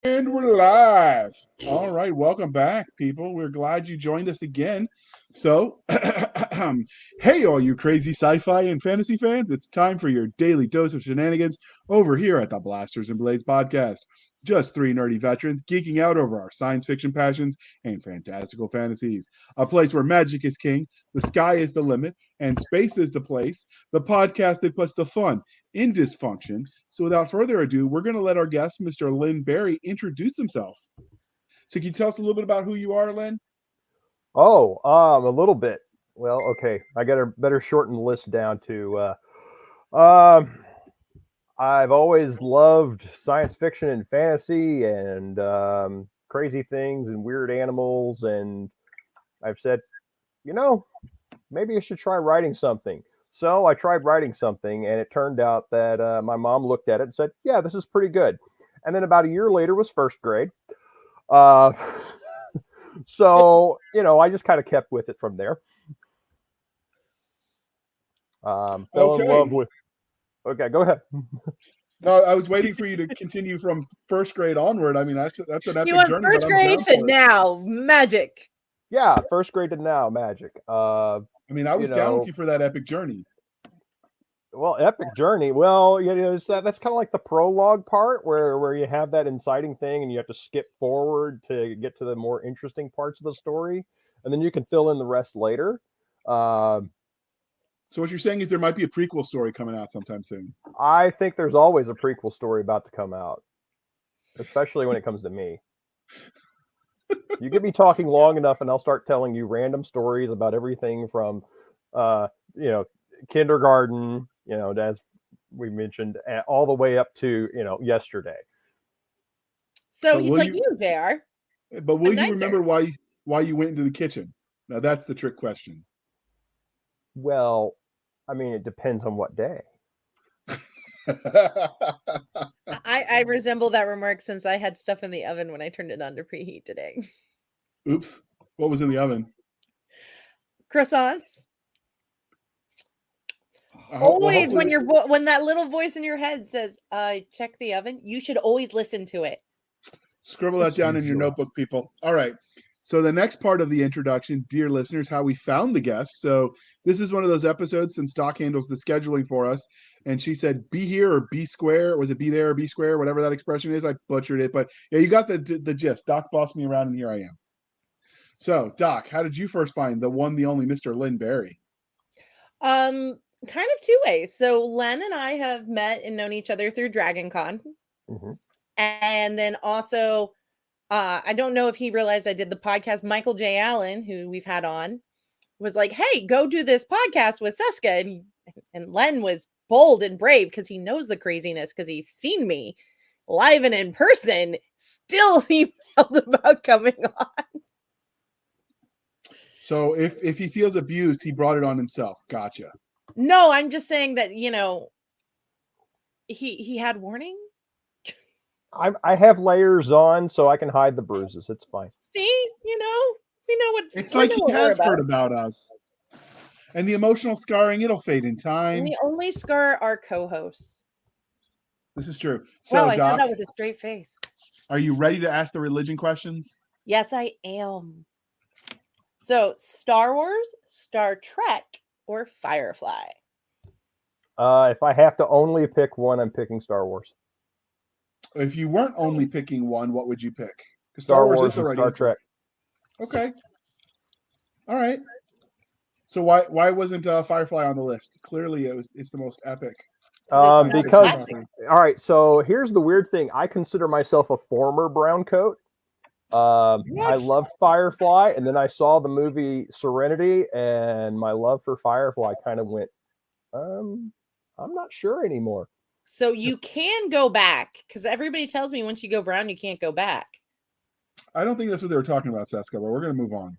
And we're live. All right, welcome back, people. We're glad you joined us again. So, hey, all you crazy sci-fi and fantasy fans, it's time for your daily dose of shenanigans over here at the Blasters and Blades podcast. Just three nerdy veterans geeking out over our science fiction passions and fantastical fantasies. A place where magic is king, the sky is the limit, and space is the place. The podcast that puts the fun in dysfunction. So without further ado, we're going to let our guest, Mr. Lynn Barry, introduce himself. So can you tell us a little bit about who you are, Lynn? A little bit. Well, okay. I got to better shorten the list down to. Um, I've always loved science fiction and fantasy and crazy things and weird animals, and I've said, you know, maybe I should try writing something. So I tried writing something, and it turned out that my mom looked at it and said, "Yeah, this is pretty good." And then about a year later was first grade. Uh, so I just kind of kept with it from there. Fell in love Okay. with. Okay, go ahead. No, I was waiting for you to continue from first grade onward. I mean, that's an You epic went journey, but first I'm grade down to for it. now, magic. Yeah, first grade to now, magic. I mean, I You was down with know, you for that epic journey. well, epic journey. Well, that's kind of like the prologue part where you have that inciting thing, and you have to skip forward to get to the more interesting parts of the story, and then you can fill in the rest later. Uh, So what you're saying is there might be a prequel story coming out sometime soon. I think there's always a prequel story about to come out, especially when it comes to me. You get me talking long enough, and I'll start telling you random stories about everything from, uh, you know, kindergarten, as we mentioned, all the way up to yesterday. So But he's like you, JR, will but you nicer. remember why you went into the kitchen? Now that's the trick question. Well, I mean, it depends on what day. I resemble that remark since I had stuff in the oven when I turned it on to preheat today. Oops. What was in the oven? Croissants. Well, Always hopefully, when that little voice in your head says, check the oven, you should always listen to it. scribble that down in your notebook, people. All right. So the next part of the introduction, dear listeners, how we found the guest. So this is one of those episodes since Doc handles the scheduling for us, and she said be here or be square. Was it be there or be square? Whatever that expression is, I butchered it, but yeah, you got the gist. Doc bossed me around, and here I am. So Doc, how did you first find the one, the only Mr. Lynn Barry? Kind of two ways. So Len and I have met and known each other through Dragon Con. Mm-hmm. And then also, I don't know if he realized I did the podcast. Michael J. Allen, who we've had on, was like, "Hey, go do this podcast with Cisca." And Len was bold and brave because he knows the craziness because he's seen me live and in person. Still, he felt about coming on. So if he feels abused, he brought it on himself. Gotcha. No, I'm just saying that he had warning. I have layers on, so I can hide the bruises. It's fine. See, we know what It's like he what has we're heard about us. And the emotional scarring, it'll fade in time. We only scar our co-hosts. This is true. Wow, So, I said Doc, that with a straight face. are you ready to ask the religion questions? Yes, I am. So, Star Wars, Star Trek, or Firefly? If I have to only pick one, I'm picking Star Wars. If you weren't only picking one, what would you pick? Because Star Wars is Wars the and right Star answer. Trek. Okay. All right. So why wasn't Firefly on the list? Clearly, it's the most epic. Because all right. So here's the weird thing. I consider myself a former brown coat. I loved Firefly, and then I saw the movie Serenity, and my love for Firefly kind of went. I'm not sure anymore. So you can go back because everybody tells me once you go brown, you can't go back. I don't think that's what they were talking about, Cisca, but we're going to move on.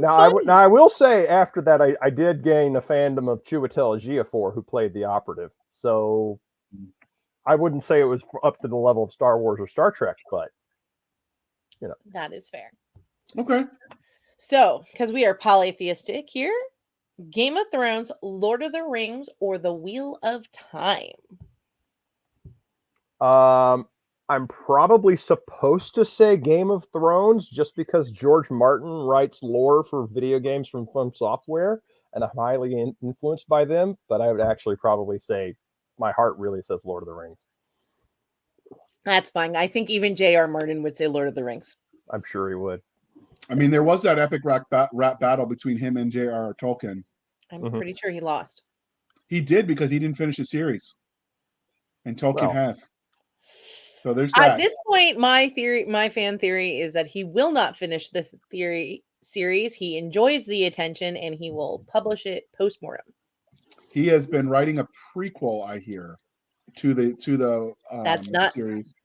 I will say after that, I did gain a fandom of Chiwetel Ejiofor, who played the operative. So I wouldn't say it was up to the level of Star Wars or Star Trek, but that is fair. Okay. So, because we are polytheistic here, Game of Thrones, Lord of the Rings, or The Wheel of Time? I'm probably supposed to say Game of Thrones just because George Martin writes lore for video games from Software, and I'm highly influenced by them. But I would actually probably say my heart really says Lord of the Rings. That's fine. I think even J.R. Martin would say Lord of the Rings. I'm sure he would. I mean, there was that epic rap battle between him and J.R.R. Tolkien. I'm pretty sure he lost. He did because he didn't finish the series, and Tolkien has. So there's At that. this point, my fan theory is that he will not finish the series. He enjoys the attention, and he will publish it post-mortem. He has been writing a prequel, I hear, to the That's not series.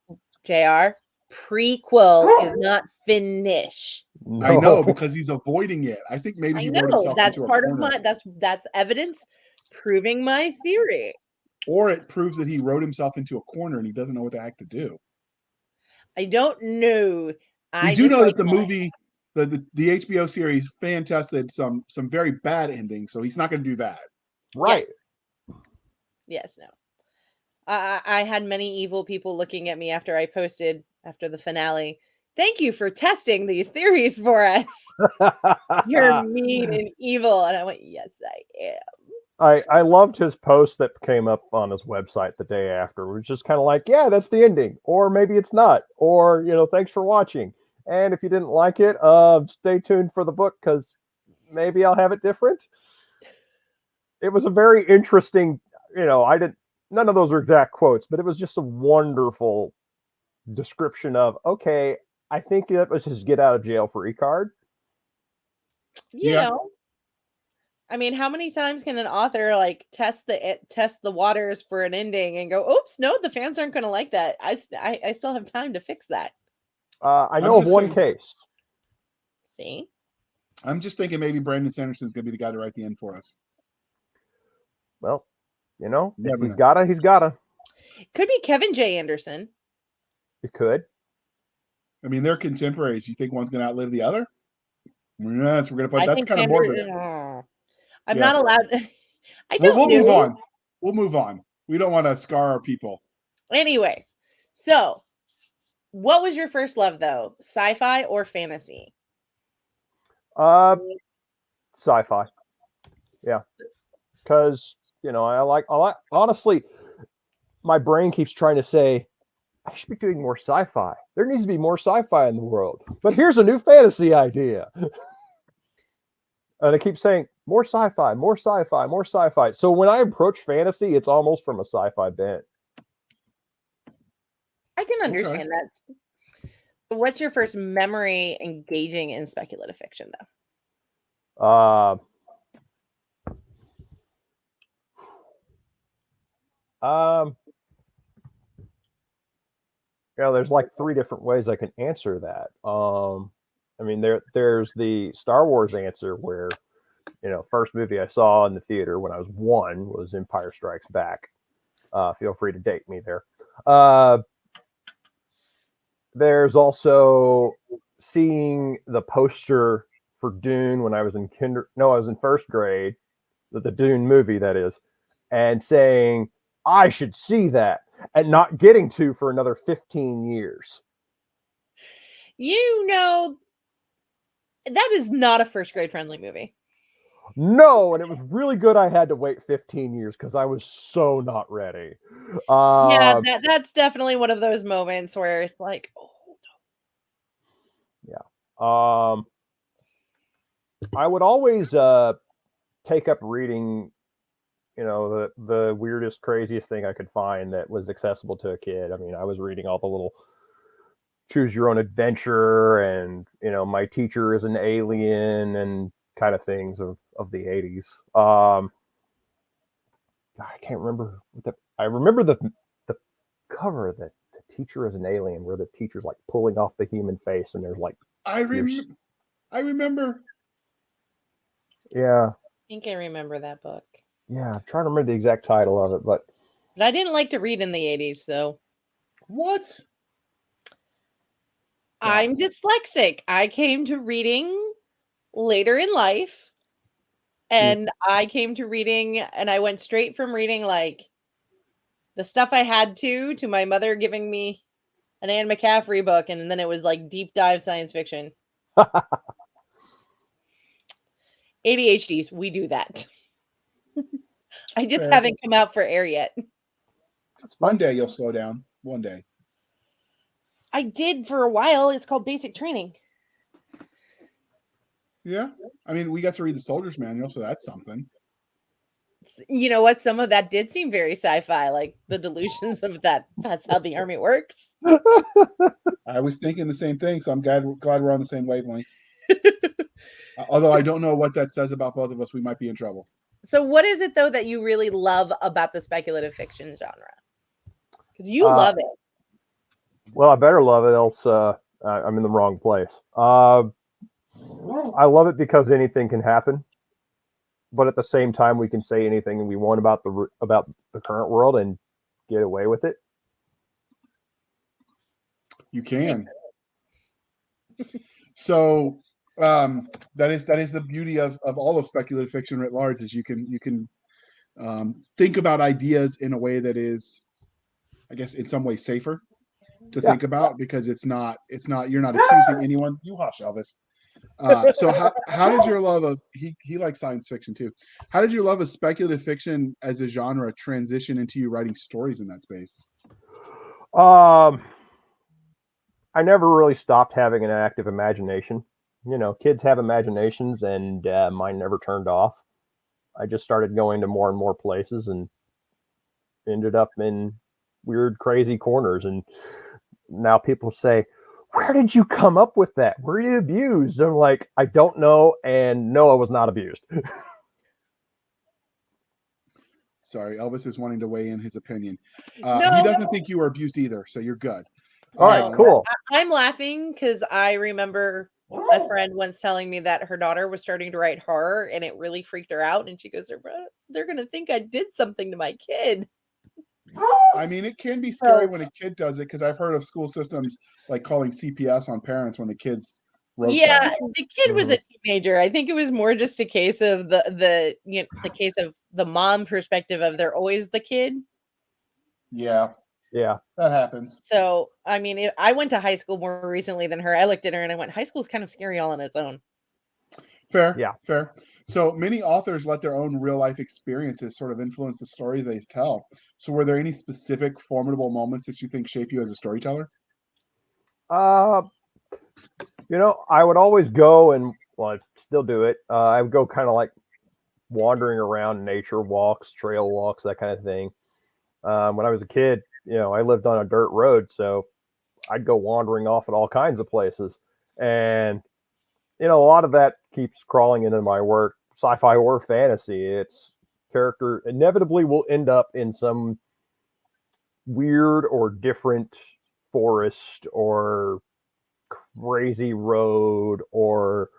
JR. Prequel is not finish. No. I know, because he's avoiding it. I think maybe he wrote himself That's into part a of corner. my that's evidence proving my theory. Or it proves that he wrote himself into a corner and he doesn't know what the heck to do. I don't know. We do know that the movie, the HBO series, fan tested some very bad endings, so he's not going to do that. Right. Yes, no. I had many evil people looking at me after I posted after the finale. Thank you for testing these theories for us. You're mean and evil. And I went, yes, I am. I loved his post that came up on his website the day after. It was just kind of like, yeah, that's the ending. Or maybe it's not. Or, thanks for watching. And if you didn't like it, stay tuned for the book because maybe I'll have it different. It was a very interesting, none of those are exact quotes, but it was just a wonderful description of, okay, I think that was his get out of jail free card. You know, I mean, how many times can an author test the waters for an ending and go, oops, no, the fans aren't going to like that. I still have time to fix that. I know of one case. See? I'm just thinking maybe Brandon Sanderson's going to be the guy to write the end for us. Well, if he's gotta, he's gotta. Could be Kevin J. Anderson. It could. I mean, they're contemporaries. You think one's going to outlive the other? Yes, we're going to put. That's kind of morbid. I'm not allowed. I don't. We'll move on. We'll move on. We don't want to scar our people. Anyways, so what was your first love though? Sci-fi or fantasy? Sci-fi. Yeah, because I like. Honestly, my brain keeps trying to say I should be doing more sci-fi. There needs to be more sci-fi in the world. But here's a new fantasy idea. And I keep saying, more sci-fi, more sci-fi, more sci-fi. So when I approach fantasy, it's almost from a sci-fi bent. I can understand that. What's your first memory engaging in speculative fiction, though? There's like 3 different ways I can answer that. I mean, there's the Star Wars answer where, first movie I saw in the theater when I was 1 was Empire Strikes Back. Feel free to date me there. There's also seeing the poster for Dune when I was in I was in first grade, the Dune movie that is, and saying, I should see that, and not getting to for another 15 years. That is not a first grade friendly movie. No, and it was really good. I had to wait 15 years because I was so not ready. Yeah, that's definitely one of those moments where it's like, oh no. Yeah. I would always take up reading, the weirdest, craziest thing I could find that was accessible to a kid. I mean, I was reading all the little choose your own adventure and, my teacher is an alien and kind of things of the 80s. I can't remember. I remember the cover that the teacher is an alien where the teacher's like pulling off the human face and there's like. I remember. Yeah. I think I remember that book. Yeah, I'm trying to remember the exact title of it, but I didn't like to read in the 80s, so. What? I'm dyslexic. I came to reading later in life, and I came to reading, and I went straight from reading like the stuff I had to my mother giving me an Anne McCaffrey book, and then it was like deep dive science fiction. ADHDs, we do that. I just Fair. haven't come out for air yet. One day you'll slow down. One day. I did for a while. It's called basic training. Yeah. I mean, we got to read the Soldier's Manual, so that's something. You know what? Some of that did seem very sci-fi, like the delusions of that. That's how the army works. I was thinking the same thing, so I'm glad we're on the same wavelength. Although I don't know what that says about both of us, we might be in trouble. So what is it, though, that you really love about the speculative fiction genre? Because you love it. Well, I better love it, else I'm in the wrong place. I love it because anything can happen, but at the same time, we can say anything we want about the current world and get away with it. You can. So that is the beauty of all of speculative fiction writ large, is you can think about ideas in a way that is, I guess, in some way safer to think about, because it's not you're not accusing anyone. You hush, Elvis. So how did your love of he likes science fiction too? How did your love of speculative fiction as a genre transition into you writing stories in that space? I never really stopped having an active imagination. You know, kids have imaginations, and mine never turned off. I just started going to more and more places and ended up in weird, crazy corners. And now people say, "Where did you come up with that? Were you abused?" I'm like, I don't know, and no, I was not abused. Sorry, Elvis is wanting to weigh in his opinion. No. He doesn't think you were abused either, so you're good. All right, cool. I'm laughing because I remember a friend once telling me that her daughter was starting to write horror, and it really freaked her out. And she goes, "They're going to think I did something to my kid." I mean, it can be scary when a kid does it, because I've heard of school systems like calling CPS on parents when the kids wrote that. The kid was a teenager. I think it was more just a case of the case of the mom perspective of they're always the kid. Yeah, that happens. So I mean, I went to high school more recently than her. I looked at her and I went, "High school is kind of scary all on its own." Fair. So many authors let their own real life experiences sort of influence the story they tell. So were there any specific formidable moments that you think shape you as a storyteller? You know, I would always go, and well, I still do it. I would go kind of like wandering around, nature walks, trail walks, that kind of thing. When I was a kid, you know, I lived on a dirt road, so I'd go wandering off at all kinds of places. And, you know, a lot of that keeps crawling into my work, sci-fi or fantasy. It's character inevitably will end up in some weird or different forest or crazy road, or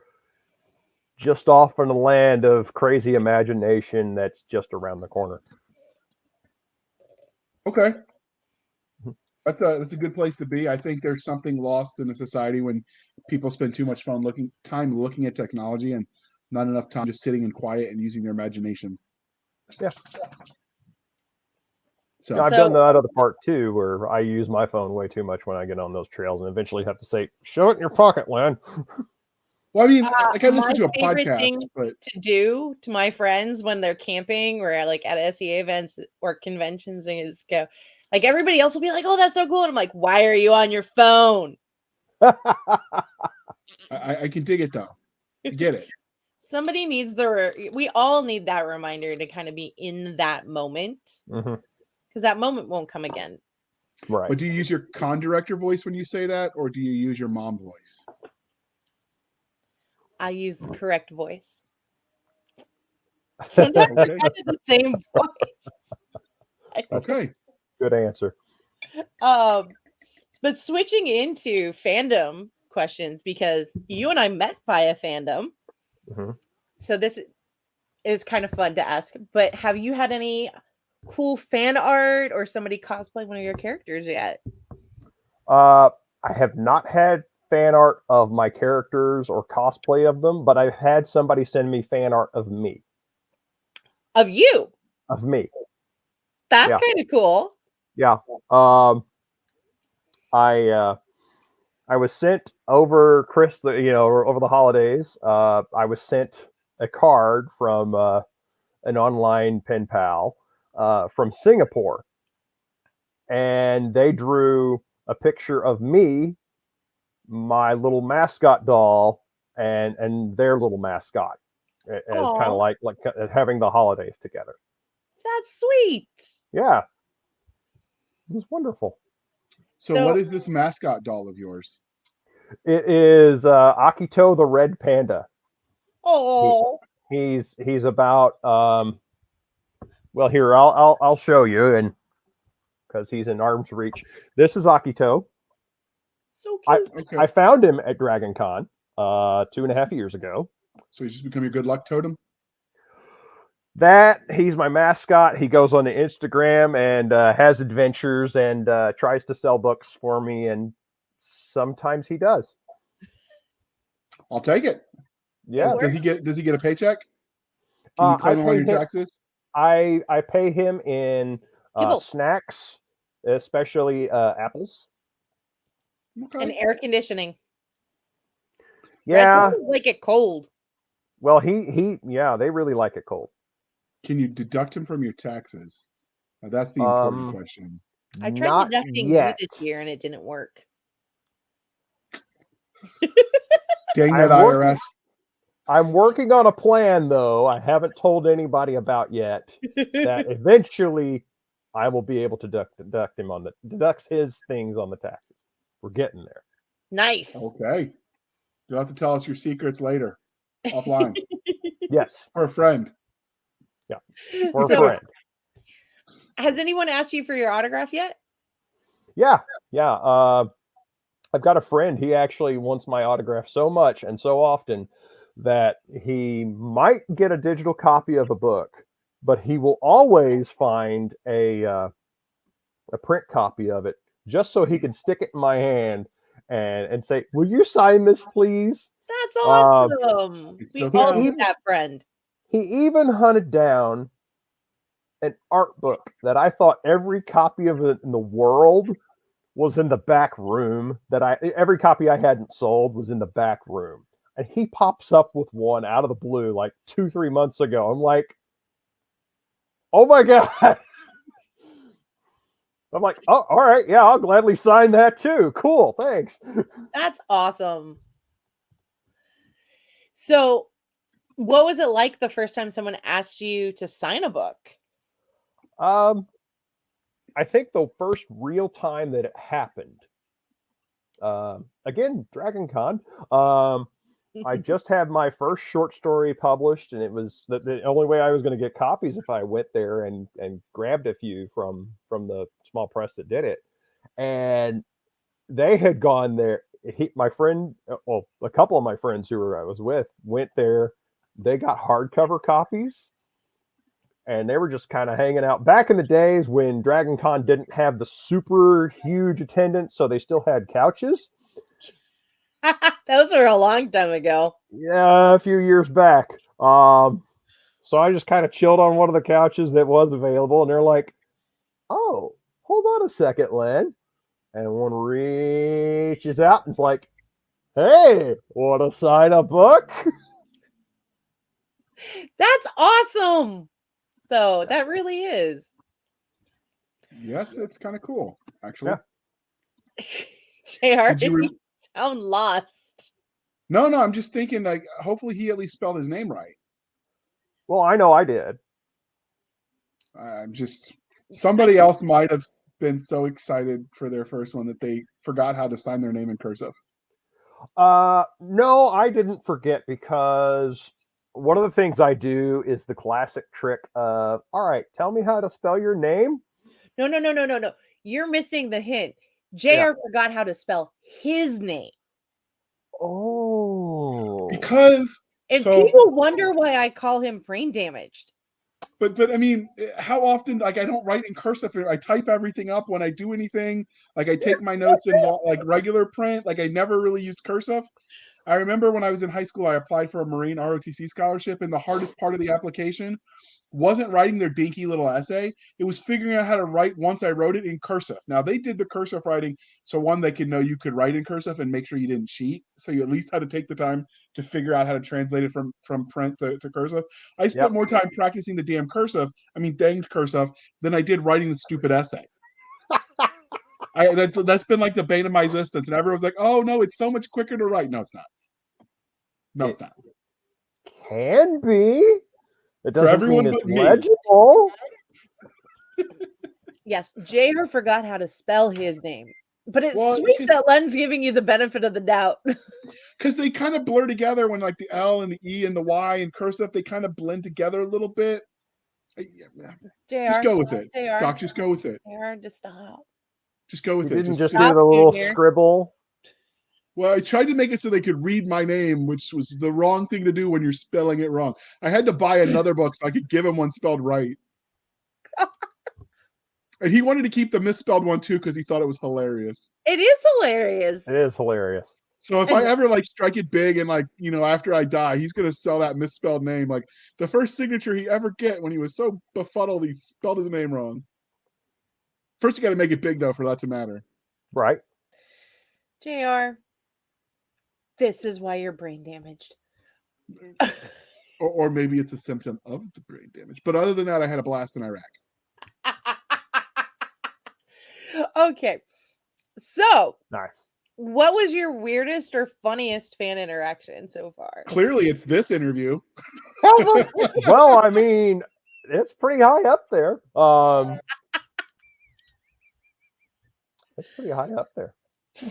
just off in the land of crazy imagination that's just around the corner. Okay. That's a good place to be. I think there's something lost in a society when people spend too much time looking at technology and not enough time just sitting in quiet and using their imagination. Yeah. So I've done the other part too, where I use my phone way too much when I get on those trails, and eventually have to say, "Show it in your pocket, Len." Well, I mean, I can listen to a favorite podcast, thing but to do to my friends when they're camping or like at SEA events or conventions is go, like, everybody else will be like, "Oh, that's so cool," and I'm like, "Why are you on your phone?" I can dig it though. I get it. Somebody needs we all need that reminder to kind of be in that moment, because that moment won't come again. Right. But do you use your con director voice when you say that, or do you use your mom voice? I use the correct voice. Sometimes Okay. it's kind of the same voice. Okay. Good answer. But switching into fandom questions, because you and I met via fandom. So this is kind of fun to ask, but have you had any cool fan art or somebody cosplay one of your characters yet? I have not had fan art of my characters or cosplay of them, but I've had somebody send me fan art of me. Of you? Of me. That's kind of cool. Yeah. I was sent over over the holidays. I was sent a card from an online pen pal from Singapore, and they drew a picture of me, my little mascot doll, and their little mascot as kind of Aw, like having the holidays together. that's sweet. Yeah, it was wonderful. So what So, is this mascot doll of yours? It is Akito the Red Panda. He, oh, he's about well, here I'll show you, and because he's in arm's reach. This is Akito. so I cute. Okay. I found him at Dragon Con 2.5 years ago. So he's just become your good luck totem? That he's my mascot. He goes on the Instagram and has adventures and tries to sell books for me, and sometimes he does. I'll take it. Yeah. Where- Does he get a paycheck? Can you I claim him on pay your him. taxes? I pay him in Kibble. snacks, especially apples. and Okay. air conditioning. Yeah. Red people like it cold. Well, yeah, they really like it cold. Can you deduct him from your taxes? Now, that's the important Um, question. I tried Not deducting yet. you this year and it didn't work. Dang that I'm working- IRS. I'm working on a plan, though. I haven't told anybody about yet. That eventually I will be able to deduct his things on the taxes. We're getting there. Nice. Okay. You'll have to tell us your secrets later, offline, Yes, for a friend. for a So, friend. has anyone asked you for your autograph yet? Yeah. I've got a friend. He actually wants my autograph so much and so often that he might get a digital copy of a book, but he will always find a print copy of it just so he can stick it in my hand and say, "Will you sign this, please?" That's awesome. It's We still all counts. need that friend. He even hunted down an art book that I thought every copy of it in the world was in the back room. Every copy I hadn't sold was in the back room, and he pops up with one out of the blue like 2-3 months ago. I'm like, oh my god. I'm like, oh, all right, yeah, I'll gladly sign that too. Cool, thanks. That's awesome. So, what was it like the first time someone asked you to sign a book? I think the first real time that it happened, again, Dragon Con. I just had my first short story published, and it was the only way I was going to get copies if I went there and grabbed a few from the small press that did it. And they had gone there. My friend, well, a couple of my friends who I was with went there. They got hardcover copies, and they were just kind of hanging out. Back in the days when Dragon Con didn't have the super huge attendance, so they still had couches. Those were a long time ago. Yeah, a few years back. So I just kind of chilled on one of the couches that was available, and they're like, "Oh, hold on a second, Len." And one reaches out and it's like, "Hey, want to sign a book?" That's awesome. Though that really is. Yes, it's kind of cool, actually. JR, Did you you sound lost. No, I'm just thinking, like, hopefully he at least spelled his name right. Well, I know I did. I'm just, somebody else might have been so excited for their first one that they forgot how to sign their name in cursive. No, I didn't forget, because one of the things I do is the classic trick of, all right, tell me how to spell your name. No. You're missing the hint. JR Yeah. forgot how to spell his name. Oh. Because, And so, people wonder why I call him brain damaged. but I mean, how often, like, I don't write in cursive. I type everything up when I do anything. Like, I take my notes in like regular print. Like, I never really used cursive. I remember when I was in high school, I applied for a Marine ROTC scholarship, and the hardest part of the application wasn't writing their dinky little essay. It was figuring out how to write once I wrote it in cursive. Now, they did the cursive writing so one, they could know you could write in cursive and make sure you didn't cheat. So you at least had to take the time to figure out how to translate it from print to cursive. I spent more time practicing the damn cursive, danged cursive, than I did writing the stupid essay. That's been like the bane of my existence. And everyone's like, oh, no, it's so much quicker to write. No, it's not. No, it's not. Can be. It For doesn't everyone mean but it's me. legible. Yes, JR forgot how to spell his name. But it's Well, sweet that Len's giving you the benefit of the doubt. Because they kind of blur together when like the L and the E and the Y and cursive, they kind of blend together a little bit. Just go with it. JR, Doc, just go with it. JR, just stop. Just go with You it. didn't just do Stop, the little Junior. scribble. Well, I tried to make it so they could read my name, which was the wrong thing to do when you're spelling it wrong. I had to buy another book so I could give him one spelled right. And he wanted to keep the misspelled one too because he thought it was hilarious. It is hilarious. It is hilarious. So if I ever like strike it big and like, after I die, he's gonna sell that misspelled name. Like the first signature he ever get when he was so befuddled, he spelled his name wrong. First, you got to make it big though for that to matter. Right. JR, this is why you're brain damaged. Or maybe it's a symptom of the brain damage. But other than that, I had a blast in Iraq. Okay. So, nice. What was your weirdest or funniest fan interaction so far? Clearly, it's this interview. Well, I mean, it's pretty high up there. It's pretty high up there.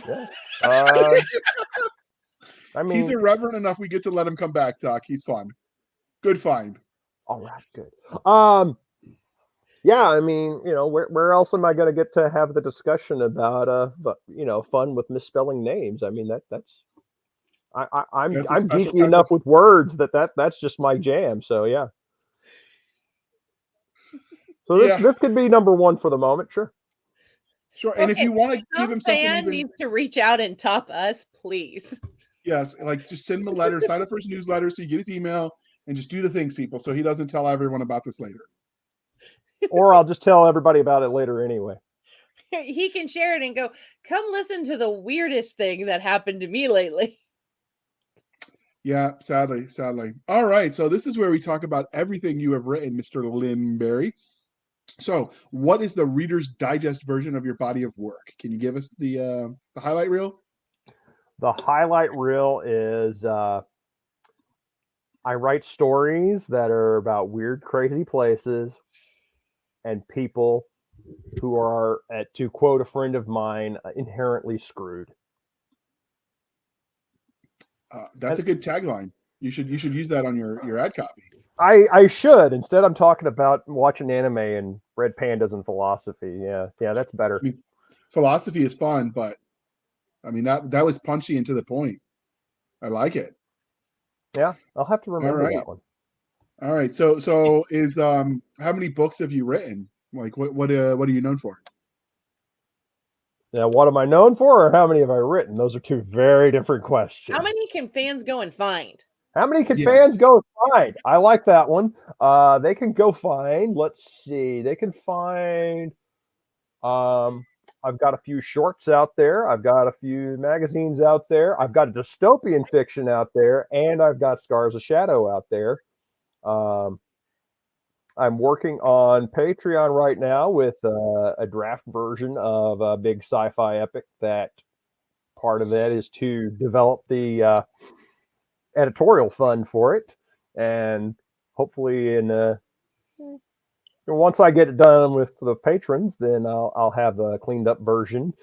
Yeah. I mean, he's irreverent enough. We get to let him come back, Doc. He's fun. Good find. All right, good. Yeah, I mean, where else am I going to get to have the discussion about, fun with misspelling names? I mean, that's I'm geeky enough with words that's just my jam. So yeah. So this could be number one for the moment, sure. Sure, and if you want to give him something, fan needs to reach out and top us, please. Yes, like just send him a letter, sign up for his newsletter so you get his email, and just do the things, people, so he doesn't tell everyone about this later. Or I'll just tell everybody about it later anyway. He can share it and go, come listen to the weirdest thing that happened to me lately. Yeah, sadly. All right, so this is where we talk about everything you have written, Mr. Limberry. So, what is the Reader's Digest version of your body of work? Can you give us the highlight reel? The highlight reel is I write stories that are about weird, crazy places and people who are, to quote a friend of mine, inherently screwed. That's a good tagline. You should use that on your ad copy. I should. Instead, I'm talking about watching anime and red pandas and philosophy. Yeah, that's better. Philosophy is fun, but I mean that was punchy and to the point. I like it. Yeah, I'll have to remember that one. All right. So is how many books have you written? Like what are you known for? Now, what am I known for, or how many have I written? Those are two very different questions. How many can fans go and find? How many can fans go find? I like that one. They can go find. Let's see. They can find. I've got a few shorts out there. I've got a few magazines out there. I've got dystopian fiction out there, and I've got Scars of Shadow out there. I'm working on Patreon right now with a draft version of a big sci-fi epic. That part of that is to develop the editorial fund for it, and hopefully once I get it done with the patrons, then I'll have a cleaned up version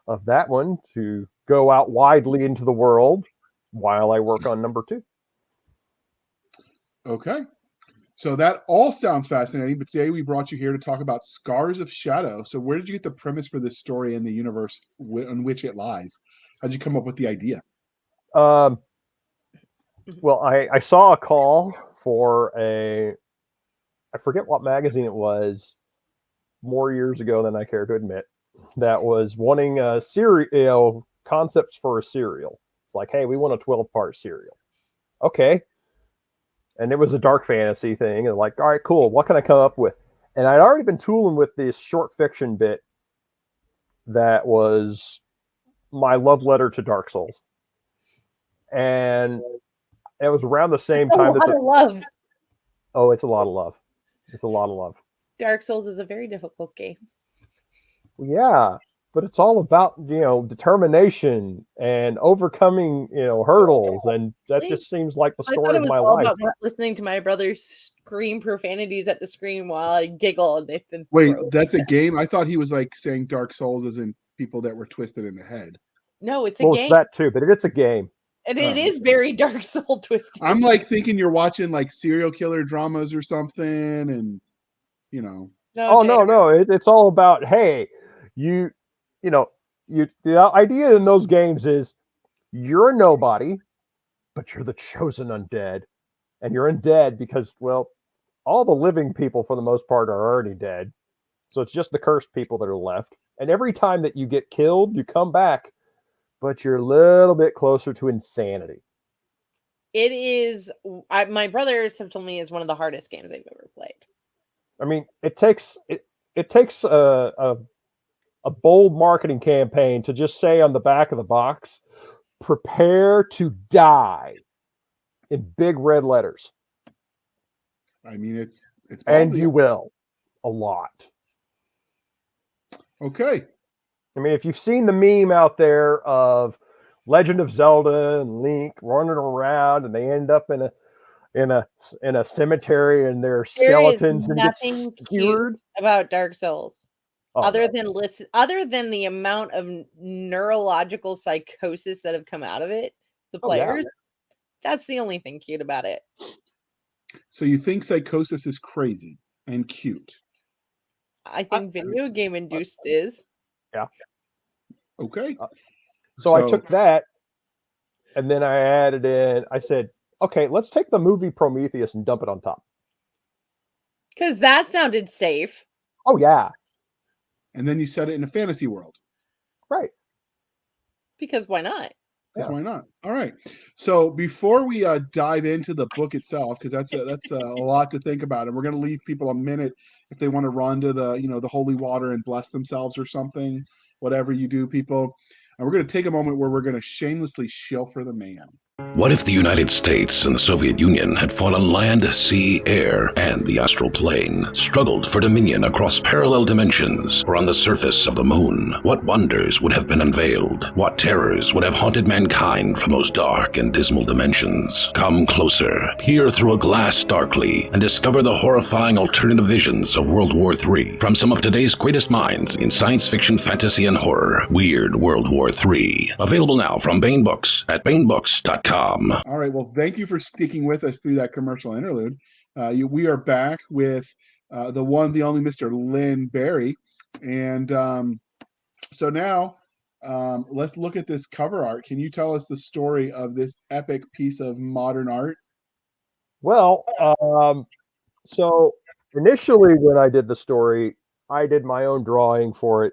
of that one to go out widely into the world while I work on number 2. Okay. So that all sounds fascinating, but today we brought you here to talk about Scars of Shadow. So where did you get the premise for this story and the universe in which it lies? How'd you come up with the idea? Well, I saw a call for I forget what magazine it was, more years ago than I care to admit, that was wanting a serial concepts for a serial. It's like, hey, we want a 12-part serial. Okay. And it was a dark fantasy thing. And like, all right, cool. What can I come up with? And I'd already been tooling with this short fiction bit that was my love letter to Dark Souls. And it was around the same That's time a lot of love. Oh, it's a lot of love. It's a lot of love. Dark Souls is a very difficult game. Yeah, but it's all about, determination and overcoming, hurdles, and that just seems like the I thought story it of was my all life. about listening to my brother scream profanities at the screen while I giggle and they then Wait, throw that's a game? I thought he was like saying Dark Souls as in people that were twisted in the head. No, it's a Well, game. it's that too, but it's a game. And it is very Dark Soul twisted. I'm like thinking you're watching like serial killer dramas or something, and No, no. It's all about, hey, the idea in those games is you're a nobody, but you're the chosen undead, and you're undead because, well, all the living people for the most part are already dead, so it's just the cursed people that are left. And every time that you get killed, you come back, but you're a little bit closer to insanity. It is. My brothers have told me it's one of the hardest games they've ever played. I mean, it takes a bold marketing campaign to just say on the back of the box, "Prepare to die," in big red letters. I mean, it's and ballsy. you will a lot. Okay. I mean, if you've seen the meme out there of Legend of Zelda and Link running around, and they end up in a cemetery, and their skeletons and get skewered about Dark Souls, other no. than the amount of neurological psychosis that have come out of it, the players. That's the only thing cute about it. So you think psychosis is crazy and cute? I think video game induced is. Yeah. Okay. So I took that, and then I added in, I said, okay, let's take the movie Prometheus and dump it on top. Because that sounded safe. Oh, yeah. And then you set it in a fantasy world. Right. Because why not? Because why not? All right. So before we dive into the book itself, because that's a lot to think about, and we're going to leave people a minute if they want to run to the holy water and bless themselves or something, whatever you do, people. And we're going to take a moment where we're going to shamelessly shill for the man. What if the United States and the Soviet Union had fought on land, sea, air, and the astral plane, struggled for dominion across parallel dimensions, or on the surface of the moon? What wonders would have been unveiled? What terrors would have haunted mankind from those dark and dismal dimensions? Come closer, peer through a glass darkly, and discover the horrifying alternative visions of World War III from some of today's greatest minds in science fiction, fantasy, and horror. Weird World War III. Available now from Baen Books at baenbooks.com. All right. Well, thank you for sticking with us through that commercial interlude. We are back with the one, the only Mr. Lynn Barry. And so now let's look at this cover art. Can you tell us the story of this epic piece of modern art? Well, so initially when I did the story, I did my own drawing for it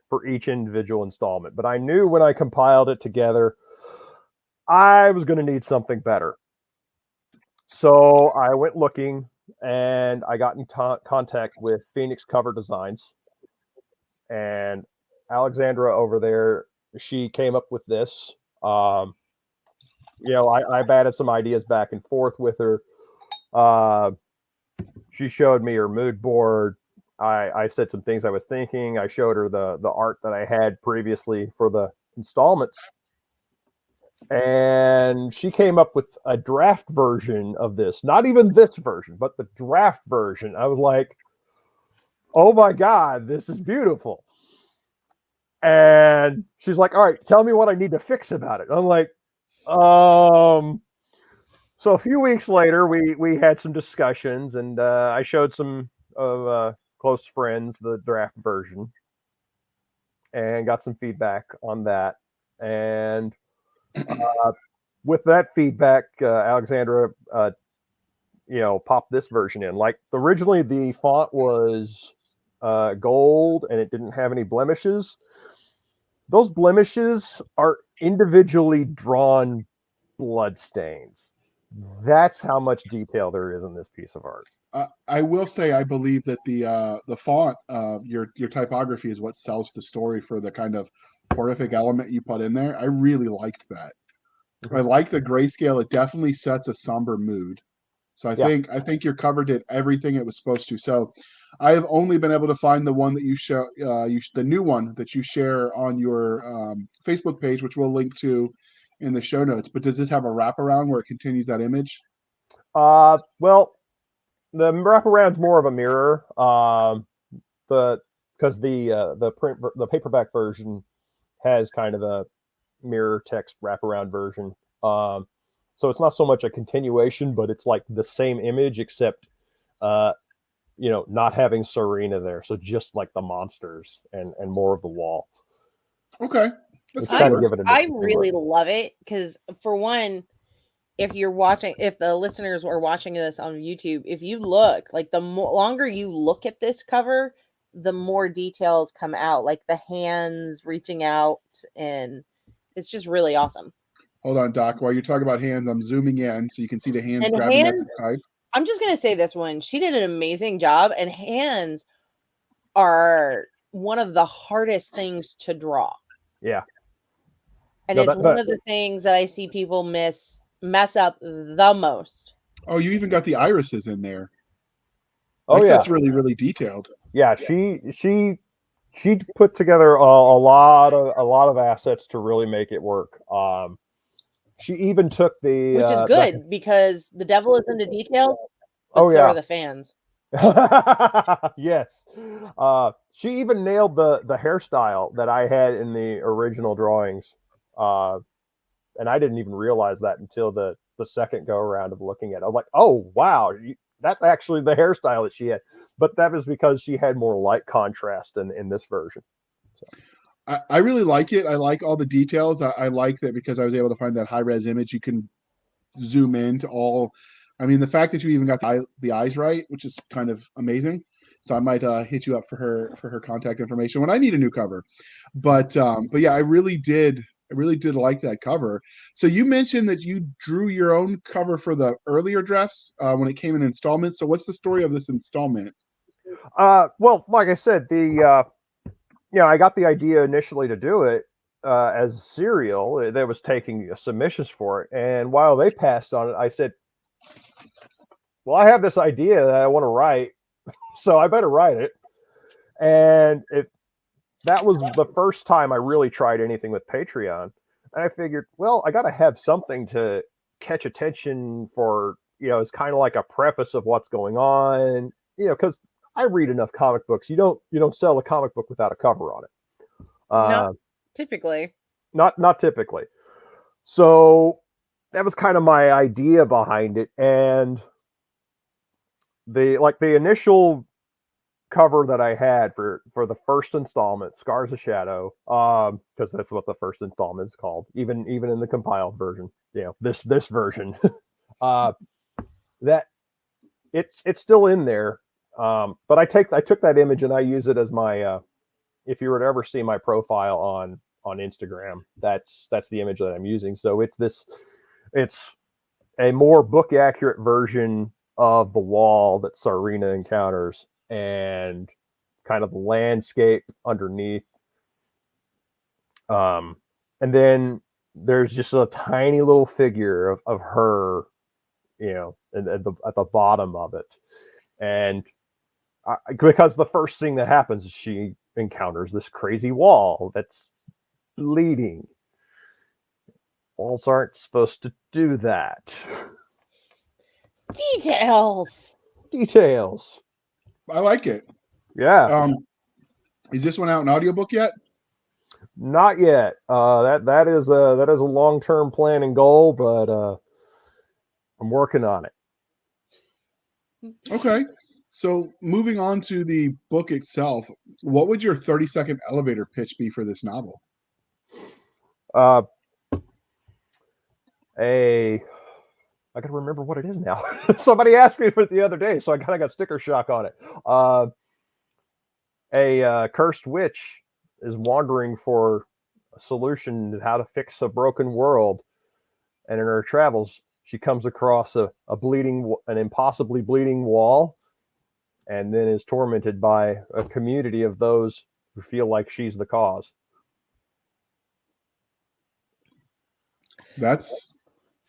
for each individual installment. But I knew when I compiled it together, I was going to need something better. So I went looking, and I got in contact with Phoenix Cover Designs, and Alexandra over there, she came up with this. I've added some ideas back and forth with her. She showed me her mood board. I said some things I was thinking. I showed her the art that I had previously for the installments. And she came up with a draft version of this. Not even this version, but the draft version. I was like, oh my God, this is beautiful. And she's like, all right, tell me what I need to fix about it. I'm like, so a few weeks later, we had some discussions, and I showed some of close friends the draft version and got some feedback on that. And with that feedback, Alexandra, popped this version in. Like originally, the font was gold and it didn't have any blemishes. Those blemishes are individually drawn blood stains. That's how much detail there is in this piece of art. I will say I believe that the font of your typography is what sells the story for the kind of horrific element you put in there. I really liked that. I like the grayscale. It definitely sets a somber mood. So I think your cover did everything it was supposed to. So I have only been able to find the one that you show, the new one that you share on your Facebook page, which we'll link to in the show notes. But does this have a wraparound where it continues that image? Well, the wraparound's more of a mirror, because the paperback version has kind of a mirror text wraparound version. So it's not so much a continuation, but it's like the same image except, not having Serena there. So just like the monsters and more of the wall. Okay, that's kind of fair. give it an I interesting really look. love it because, for one, if the listeners are watching this on YouTube, if you look, like the longer you look at this cover, the more details come out, like the hands reaching out, and it's just really awesome. Hold on, Doc. While you're talking about hands, I'm zooming in so you can see the hands And grabbing at hands, the type. I'm just gonna say this one. She did an amazing job, and hands are one of the hardest things to draw. Yeah. And No, it's one of the things that I see people mess up the most. Oh, you even got the irises in there. Oh, yeah. That's really, really detailed. Yeah, she put together a lot of assets to really make it work. She even took the which is good because the devil is in the details, but Oh, so yeah. are the fans. Yes. She even nailed the hairstyle that I had in the original drawings. And I didn't even realize that until the second go around of looking at it. I'm like, oh, wow, that's actually the hairstyle that she had. But that was because she had more light contrast in this version. So. I really like it. I like all the details. I like that because I was able to find that high-res image. You can zoom into all. I mean, the fact that you even got the eyes right, which is kind of amazing. So I might hit you up for her contact information when I need a new cover. But yeah, I really did like that cover. So you mentioned that you drew your own cover for the earlier drafts when it came in installments. So what's the story of this installment? Well, like I said, I got the idea initially to do it as a serial that was taking submissions for it. And while they passed on it, I said, well, I have this idea that I want to write, so I better write it. And that was the first time I really tried anything with Patreon. And I figured, well, I got to have something to catch attention for, it's kind of like a preface of what's going on, because I read enough comic books. You don't sell a comic book without a cover on it. Not typically. Not typically. So that was kind of my idea behind it. And the initial cover that I had for the first installment, Scars of Shadow, because that's what the first installment is called, even in the compiled version, this version, that it's still in there. But I took that image and I use it as my, if you were to ever see my profile on Instagram, that's the image that I'm using. So it's a more book accurate version of the wall that Serena encounters and kind of the landscape underneath. And then there's just a tiny little figure of her, at the bottom of it. And because the first thing that happens is she encounters this crazy wall that's bleeding. Walls aren't supposed to do that. Details. I like it. Yeah. Is this one out in audiobook yet? Not yet. That is a long-term plan and goal, but I'm working on it. Okay. So moving on to the book itself, what would your 30-second elevator pitch be for this novel? I gotta remember what it is now. Somebody asked me for it the other day, so I kind of got sticker shock on it. A cursed witch is wandering for solution to how to fix a broken world. And in her travels, she comes across an impossibly bleeding wall, and then is tormented by a community of those who feel like she's the cause. That's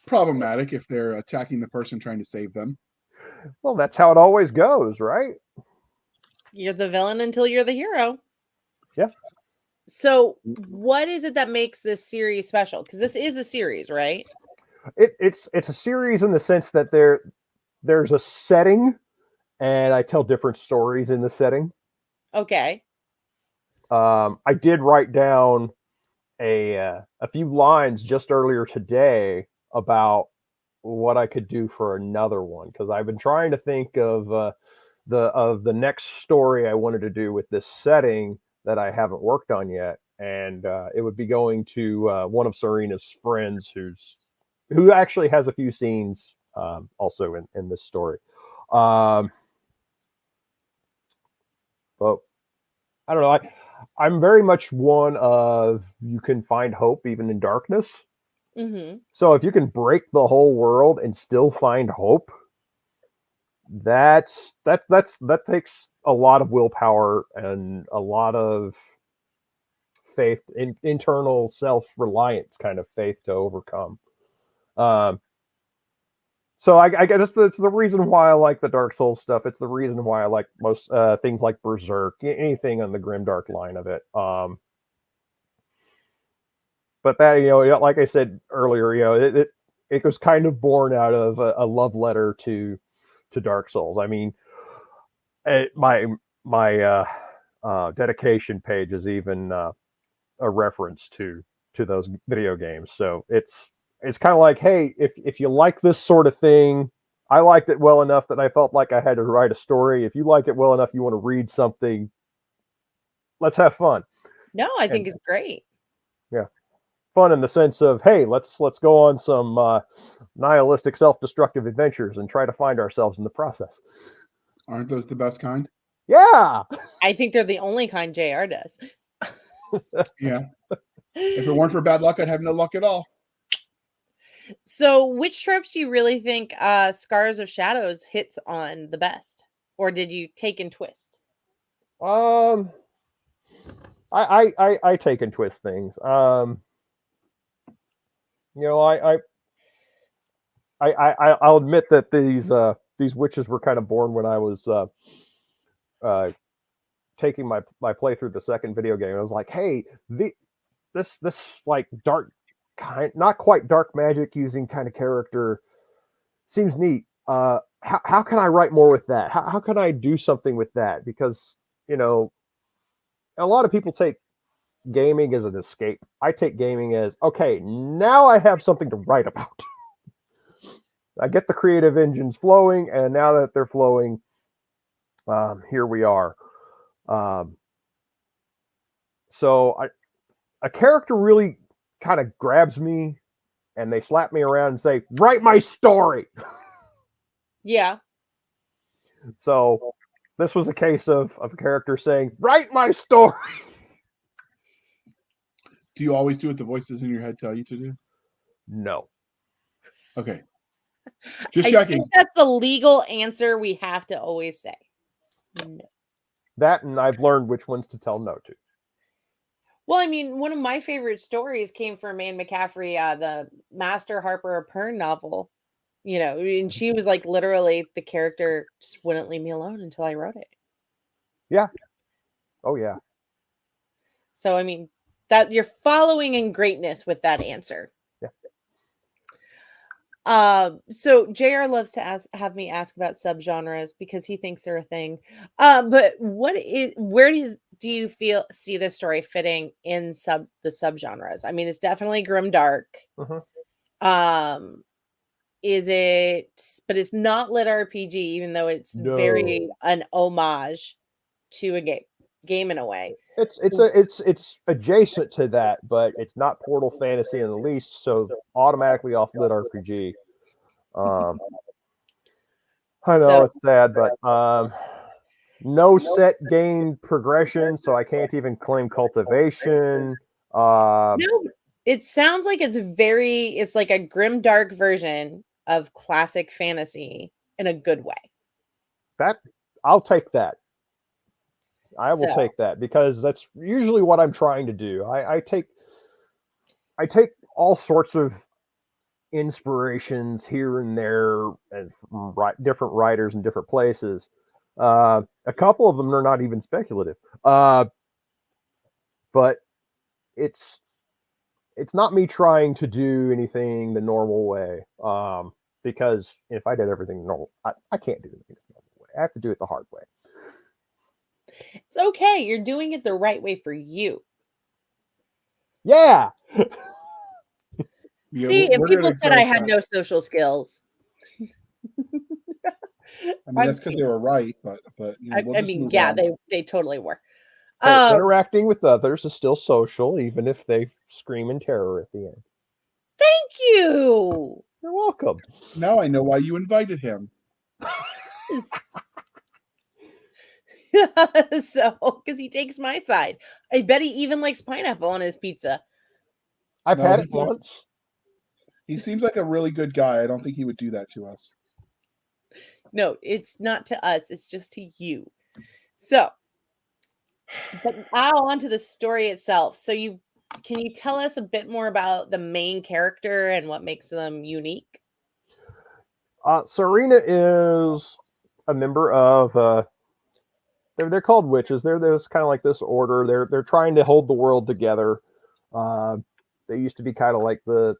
problematic if they're attacking the person trying to save them. Well, that's how it always goes, right? You're the villain until you're the hero. Yeah. So, what is it that makes this series special? Because this is a series, right? It's a series in the sense that there's a setting, and I tell different stories in the setting. Okay. I did write down a few lines just earlier today about what I could do for another one, because I've been trying to think of the next story I wanted to do with this setting that I haven't worked on yet, and it would be going to one of Serena's friends who actually has a few scenes also in this story. But I don't know. I'm very much one of, you can find hope even in darkness. Mm-hmm. So if you can break the whole world and still find hope, that takes a lot of willpower and a lot of faith, internal self-reliance kind of faith to overcome. So I guess it's the reason why I like the Dark Souls stuff. It's the reason why I like most things like Berserk, anything on the grimdark line of it. But that, like I said earlier, it was kind of born out of a love letter to Dark Souls. I mean, my dedication page is even a reference to those video games. So it's kind of like, hey, if you like this sort of thing, I liked it well enough that I felt like I had to write a story. If you like it well enough, you want to read something, let's have fun. No, I think it's great. Yeah. Fun in the sense of, hey, let's go on some nihilistic self-destructive adventures and try to find ourselves in the process. Aren't those the best kind? Yeah. I think they're the only kind JR does. Yeah. If it weren't for bad luck, I'd have no luck at all. So, which tropes do you really think Scars of Shadows hits on the best, or did you take and twist? I take and twist things. I'll admit that these witches were kind of born when I was taking my playthrough the second video game. I was like, hey, this like dark kind, not quite dark magic using kind of character seems neat. How can I write more with that? How can I do something with that? Because a lot of people take gaming as an escape. I take gaming as, okay, now I have something to write about. I get the creative engines flowing, and now that they're flowing, here we are. So a character really kind of grabs me, and they slap me around and say, write my story. Yeah. So this was a case of a character saying, write my story. Do you always do what the voices in your head tell you to do? No. Okay. Just I checking. think that's the legal answer we have to always say. No. That, and I've learned which ones to tell no to. Well, I mean, one of my favorite stories came from Anne McCaffrey, the Master Harper Pern novel. And she was like, literally, the character just wouldn't leave me alone until I wrote it. Yeah. Oh, yeah. So, I mean, that you're following in greatness with that answer. Yeah. So JR loves to have me ask about subgenres because he thinks they're a thing. But where do you see this story fitting in the subgenres? I mean, it's definitely grimdark. Mm-hmm. But it's not lit RPG, even though it's very an homage to a game in a way. It's adjacent to that, but it's not Portal Fantasy in the least, so automatically off lit RPG. I know it's sad, but no set gain progression, so I can't even claim cultivation. No, it sounds like it's like a grim dark version of classic fantasy in a good way. That I'll take that. I will So- take that because that's usually what I'm trying to do. I take all sorts of inspirations here and there and from different writers in different places. A couple of them are not even speculative, but it's not me trying to do anything the normal way. Because if I did everything normal, I can't do anything the normal way. I have to do it the hard way. It's okay. You're doing it the right way for you. Yeah. Yeah, See, if we're people gonna said go I with had that. no social skills, I mean, that's because they were right, but we'll I just mean, move yeah, on. they totally were. Hey, interacting with others is still social, even if they scream in terror at the end. Thank you. You're welcome. Now I know why you invited him. So, because he takes my side. I bet he even likes pineapple on his pizza. I've No, had he it seems- once. He seems like a really good guy. I don't think he would do that to us. No, it's not to us. It's just to you. So, but now on to the story itself. So, can you tell us a bit more about the main character and what makes them unique? Serena is a member of they're called witches. There's kind of like this order. They're trying to hold the world together. They used to be kind of like the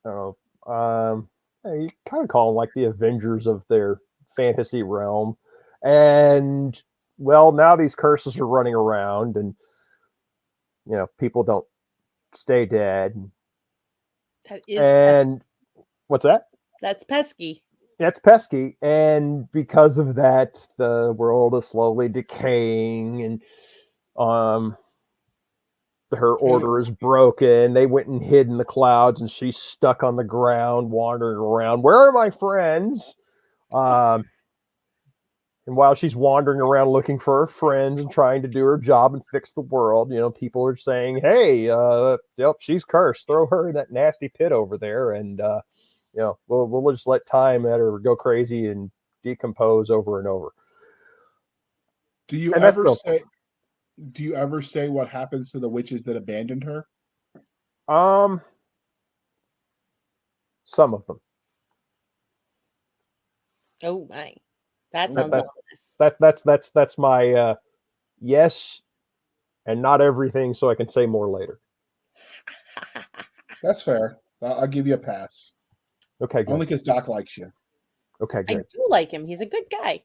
I don't know. You kind of call them like the Avengers of their fantasy realm. And well, now these curses are running around, and people don't stay dead. That is And what's that? that's pesky. That's pesky, and because of that, the world is slowly decaying, and her order is broken. They went and hid in the clouds, and she's stuck on the ground, wandering around. Where are my friends? And while she's wandering around looking for her friends and trying to do her job and fix the world, people are saying, "Hey, yep, she's cursed. Throw her in that nasty pit over there, and we'll just let time let her go crazy and decompose over and over." Do you And that's ever no say? Do you ever say what happens to the witches that abandoned her? Some of them. Oh my. That Ooh. sounds That- That's my yes, and not everything, so I can say more later. That's fair. I'll give you a pass. Okay, good. Only because Doc likes you. Okay, I good. do like him. He's a good guy.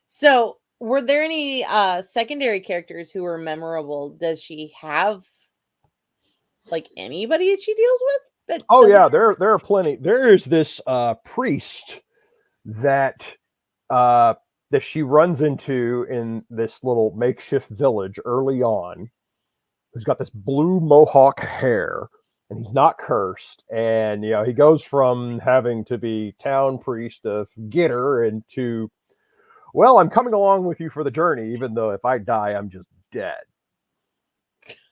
So, were there any secondary characters who were memorable? Does she have like anybody that she deals with? That Oh doesn't- yeah, there are plenty. There is this priest that that she runs into in this little makeshift village early on, who's got this blue mohawk hair, and he's not cursed. And he goes from having to be town priest of Gitter into, well, I'm coming along with you for the journey, even though if I die, I'm just dead.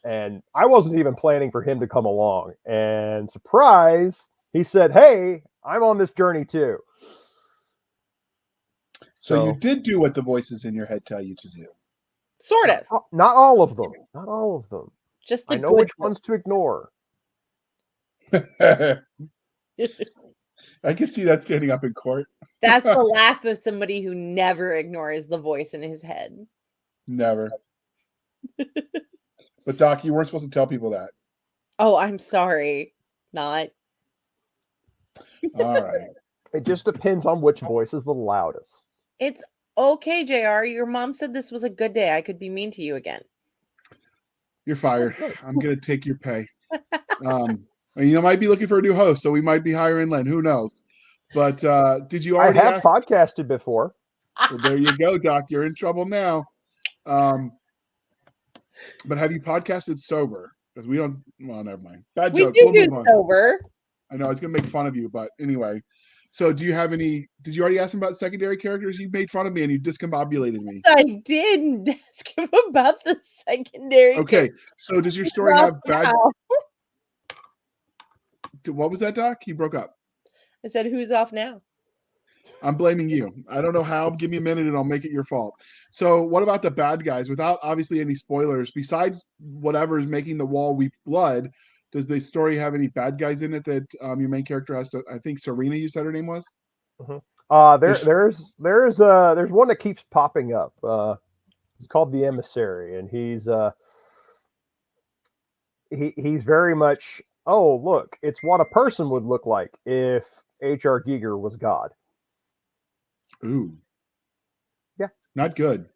And I wasn't even planning for him to come along. And surprise, he said, "Hey, I'm on this journey too." So you did do what the voices in your head tell you to do. sort of. Not all of them. Not all of them. Just the I know good which ones to ignore. I can see that standing up in court. That's the laugh of somebody who never ignores the voice in his head. Never. But Doc, you weren't supposed to tell people that. Oh, I'm sorry. Not. All right. It just depends on which voice is the loudest. It's okay, JR. Your mom said this was a good day. I could be mean to you again. You're fired. I'm gonna take your pay. And might be looking for a new host, so we might be hiring Len. Who knows? But did you I already have ask? podcasted before. Well, there you go, Doc. You're in trouble now. But have you podcasted sober? Because we don't. Well, never mind. Bad We joke. do We'll move on. sober. I know I was gonna make fun of you, but anyway, So do you have any? Did you already ask him about secondary characters? You made fun of me and you discombobulated me. I did ask him about the secondary. Okay, so does your story Well, have bad? now. What was that, Doc? You broke up. I said, "Who's off now?" I'm blaming you. I don't know how. Give me a minute and I'll make it your fault. So, what about the bad guys? Without obviously any spoilers, besides whatever is making the wall weep blood, does the story have any bad guys in it that your main character has to? I think Serena, you said her name was. There's one that keeps popping up. It's called the Emissary, and he's very much. Oh, look! It's what a person would look like if H.R. Giger was God. Ooh, yeah, not good.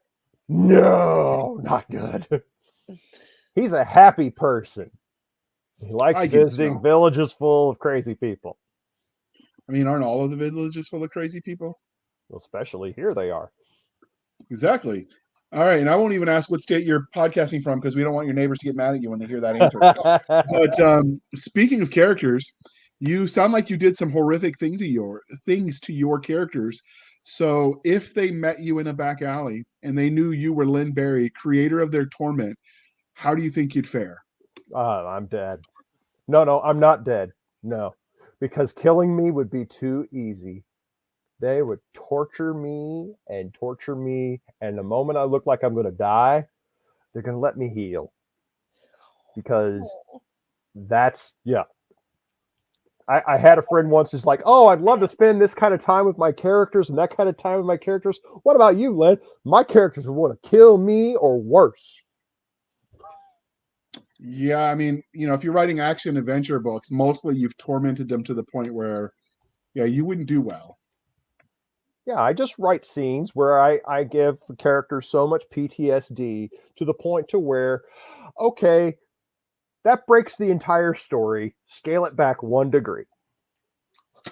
No, not good. He's a happy person. He likes visiting villages full of crazy people. I mean, aren't all of the villages full of crazy people? Well, especially here they are. Exactly. All right, and I won't even ask what state you're podcasting from because we don't want your neighbors to get mad at you when they hear that answer. But speaking of characters, you sound like you did some horrific things to your characters. So if they met you in a back alley and they knew you were Lynn Barry, creator of their torment, how do you think you'd fare? I'm dead. No, I'm not dead. No, because killing me would be too easy. They would torture me, and the moment I look like I'm going to die, they're going to let me heal. Because I had a friend once who's like, oh, I'd love to spend this kind of time with my characters and that kind of time with my characters. What about you, Len? My characters would want to kill me or worse. Yeah, I mean, if you're writing action adventure books, mostly you've tormented them to the point where, you wouldn't do well. Yeah, I just write scenes where I give the characters so much PTSD to the point to where, okay, that breaks the entire story. Scale it back 1 degree.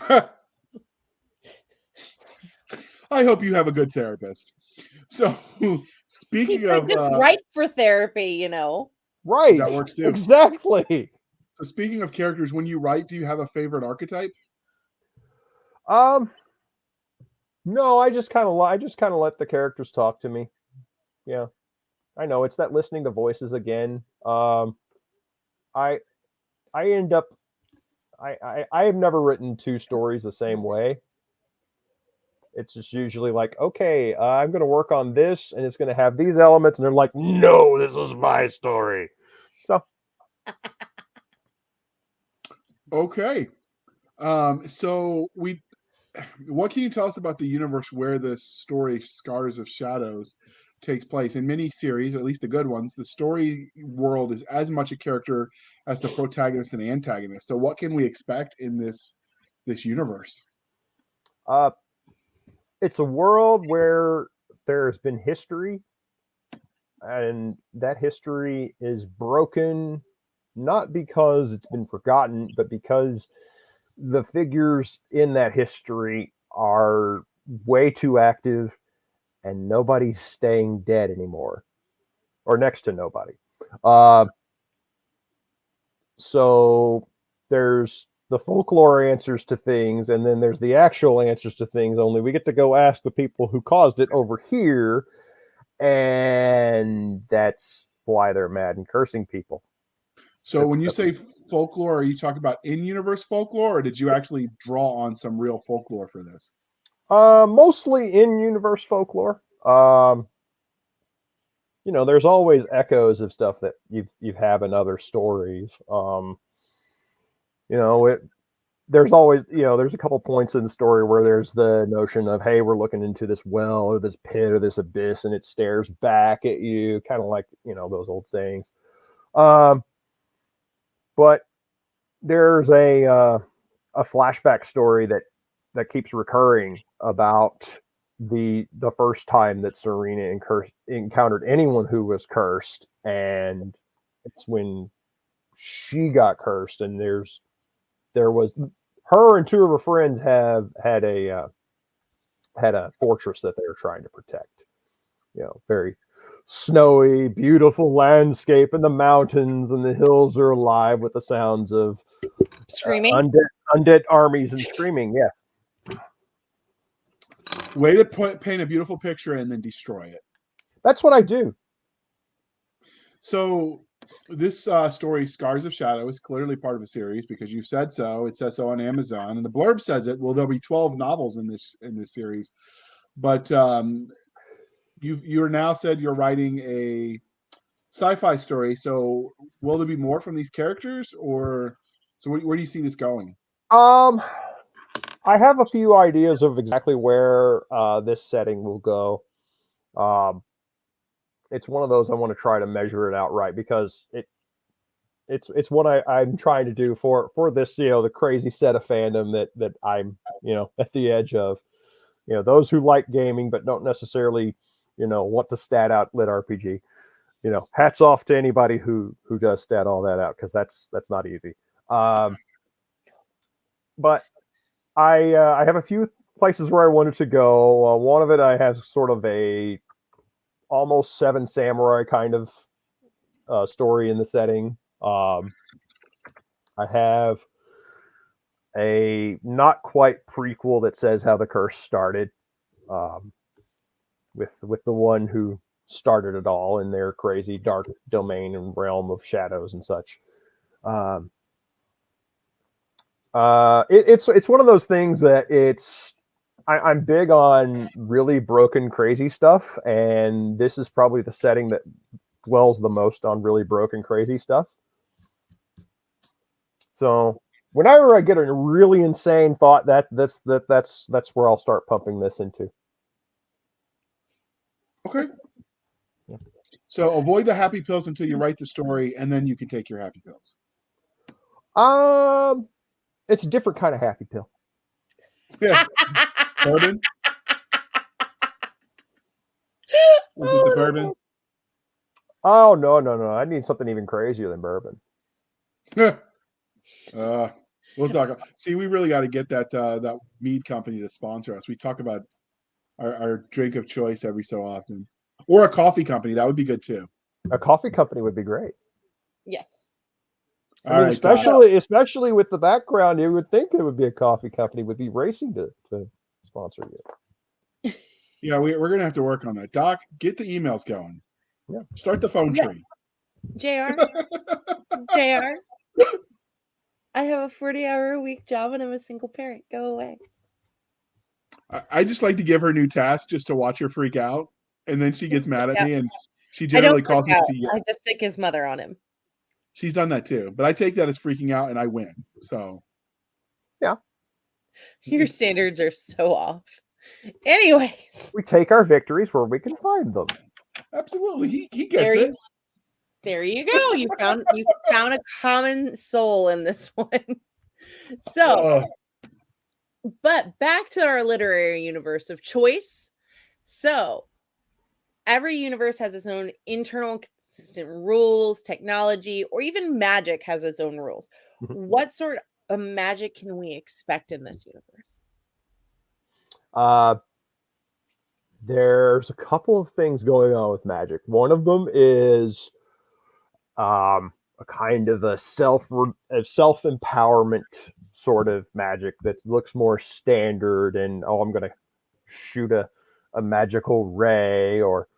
I hope you have a good therapist. So, speaking of, just write for therapy, Right. That works too. Exactly. So, speaking of characters, when you write, do you have a favorite archetype? No, I just kind of let the characters talk to me. Yeah, I know it's that listening to voices again. I end up. I have never written 2 stories the same way. It's just usually like, okay, I'm going to work on this, and it's going to have these elements, and they're like, no, this is my story. So, okay. So what can you tell us about the universe where this story, Scars of Shadows, takes place? In many series, at least the good ones, the story world is as much a character as the protagonist and antagonist. So what can we expect in this universe? It's a world where there's been history, and that history is broken not because it's been forgotten, but because the figures in that history are way too active and nobody's staying dead anymore, or next to nobody. So there's the folklore answers to things, and then there's the actual answers to things, only we get to go ask the people who caused it over here, and that's why they're mad and cursing people. So when you say folklore, are you talking about in-universe folklore, or did you actually draw on some real folklore for this? Mostly in-universe folklore. There's always echoes of stuff that you have in other stories. There's always, there's a couple points in the story where there's the notion of, hey, we're looking into this well or this pit or this abyss, and it stares back at you, kind of like, those old sayings. But there's a flashback story that keeps recurring about the first time that Serena encountered anyone who was cursed, and it's when she got cursed, and there was her and 2 of her friends had a fortress that they were trying to protect. Very snowy, beautiful landscape, and the mountains and the hills are alive with the sounds of screaming, undead armies and screaming. Yes. Way to paint a beautiful picture and then destroy it. That's what I do. So this story, Scars of Shadow, is clearly part of a series because you've said so. It says so on Amazon, and the blurb says it. Well, there'll be 12 novels in this series, but you're now said you're writing a sci-fi story. So will there be more from these characters, or so where do you see this going? I have a few ideas of exactly where this setting will go. It's one of those I want to try to measure it out right because it's what I'm trying to do for this, the crazy set of fandom that I'm, at the edge of, those who like gaming but don't necessarily, want to stat out lit RPG. Hats off to anybody who does stat all that out because that's not easy. But I have a few places where I wanted to go. One of it I have sort of a almost Seven Samurai kind of story in the setting. I have a not quite prequel that says how the curse started, with the one who started it all in their crazy dark domain and realm of shadows and such. It's one of those things that I'm big on really broken, crazy stuff, and this is probably the setting that dwells the most on really broken, crazy stuff. So whenever I get a really insane thought, that's where I'll start pumping this into. Okay. So avoid the happy pills until you write the story, and then you can take your happy pills. It's a different kind of happy pill. Yeah. Bourbon? Was it the bourbon? Oh, no. I need something even crazier than bourbon. We'll talk. See, we really got to get that mead company to sponsor us. We talk about our drink of choice every so often. Or a coffee company. That would be good too. A coffee company would be great. Yes. I mean, especially with the background, you would think it would be a coffee company would be racing to sponsor you. Yeah, we're gonna have to work on that. Doc, get the emails going. Yeah. Start the phone tree. JR. I have a 40-hour-a-week job and I'm a single parent. Go away. I just like to give her new tasks just to watch her freak out, and then she gets mad at me, and she generally calls me to I just stick his mother on him. She's done that too, but I take that as freaking out, and I win. So, yeah, your standards are so off. Anyways, we take our victories where we can find them. Absolutely, he gets it. There you go. You found a common soul in this one. So, but back to our literary universe of choice. So, every universe has its own internal consistent rules, technology, or even magic has its own rules. What sort of magic can we expect in this universe? There's a couple of things going on with magic. One of them is a kind of a self-empowerment sort of magic that looks more standard and, I'm going to shoot a magical ray or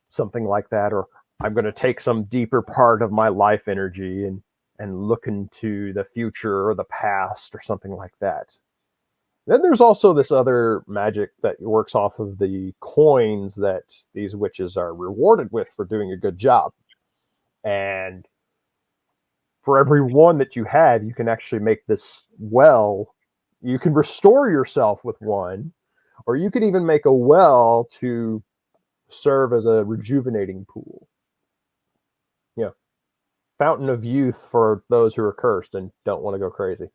something like that, or I'm going to take some deeper part of my life energy and look into the future or the past or something like that. Then there's also this other magic that works off of the coins that these witches are rewarded with for doing a good job. And for every one that you have, you can actually make this well. You can restore yourself with one, or you could even make a well to serve as a rejuvenating pool. Fountain of youth for those who are cursed and don't want to go crazy.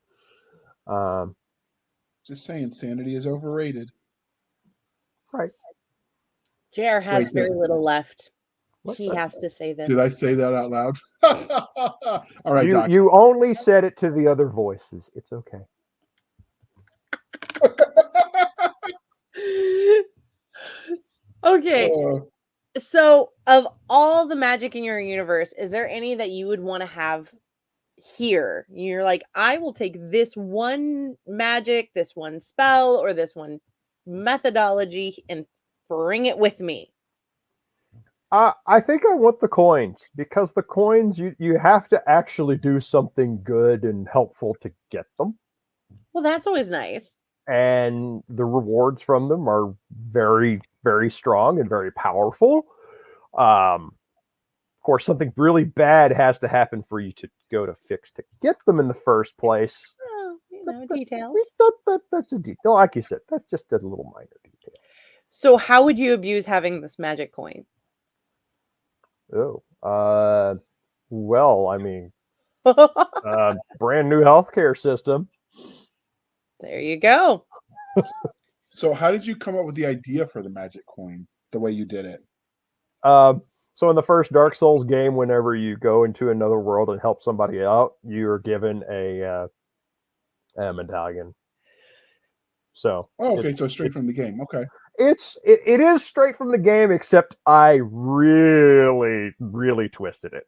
Just saying, sanity is overrated. Right. JR has very little left. He has to say this. Did I say that out loud? All right, Doc. You only said it to the other voices. It's okay. Okay. So, of all the magic in your universe, is there any that you would want to have here? You're like, I will take this one magic, this one spell, or this one methodology and bring it with me. I think I want the coins, because the coins, you have to actually do something good and helpful to get them. Well, that's always nice. And the rewards from them are very, very strong and very powerful. Of course, something really bad has to happen for you to go to fix to get them in the first place. Well, details. That's a detail. Like you said, that's just a little minor detail. So how would you abuse having this magic coin? Oh, well, I mean, brand new healthcare system. There you go. So how did you come up with the idea for the magic coin the way you did it? So in the first Dark Souls game, whenever you go into another world and help somebody out, you're given a medallion. So okay, so straight from the game. Okay. It is straight from the game, except I really, really twisted it.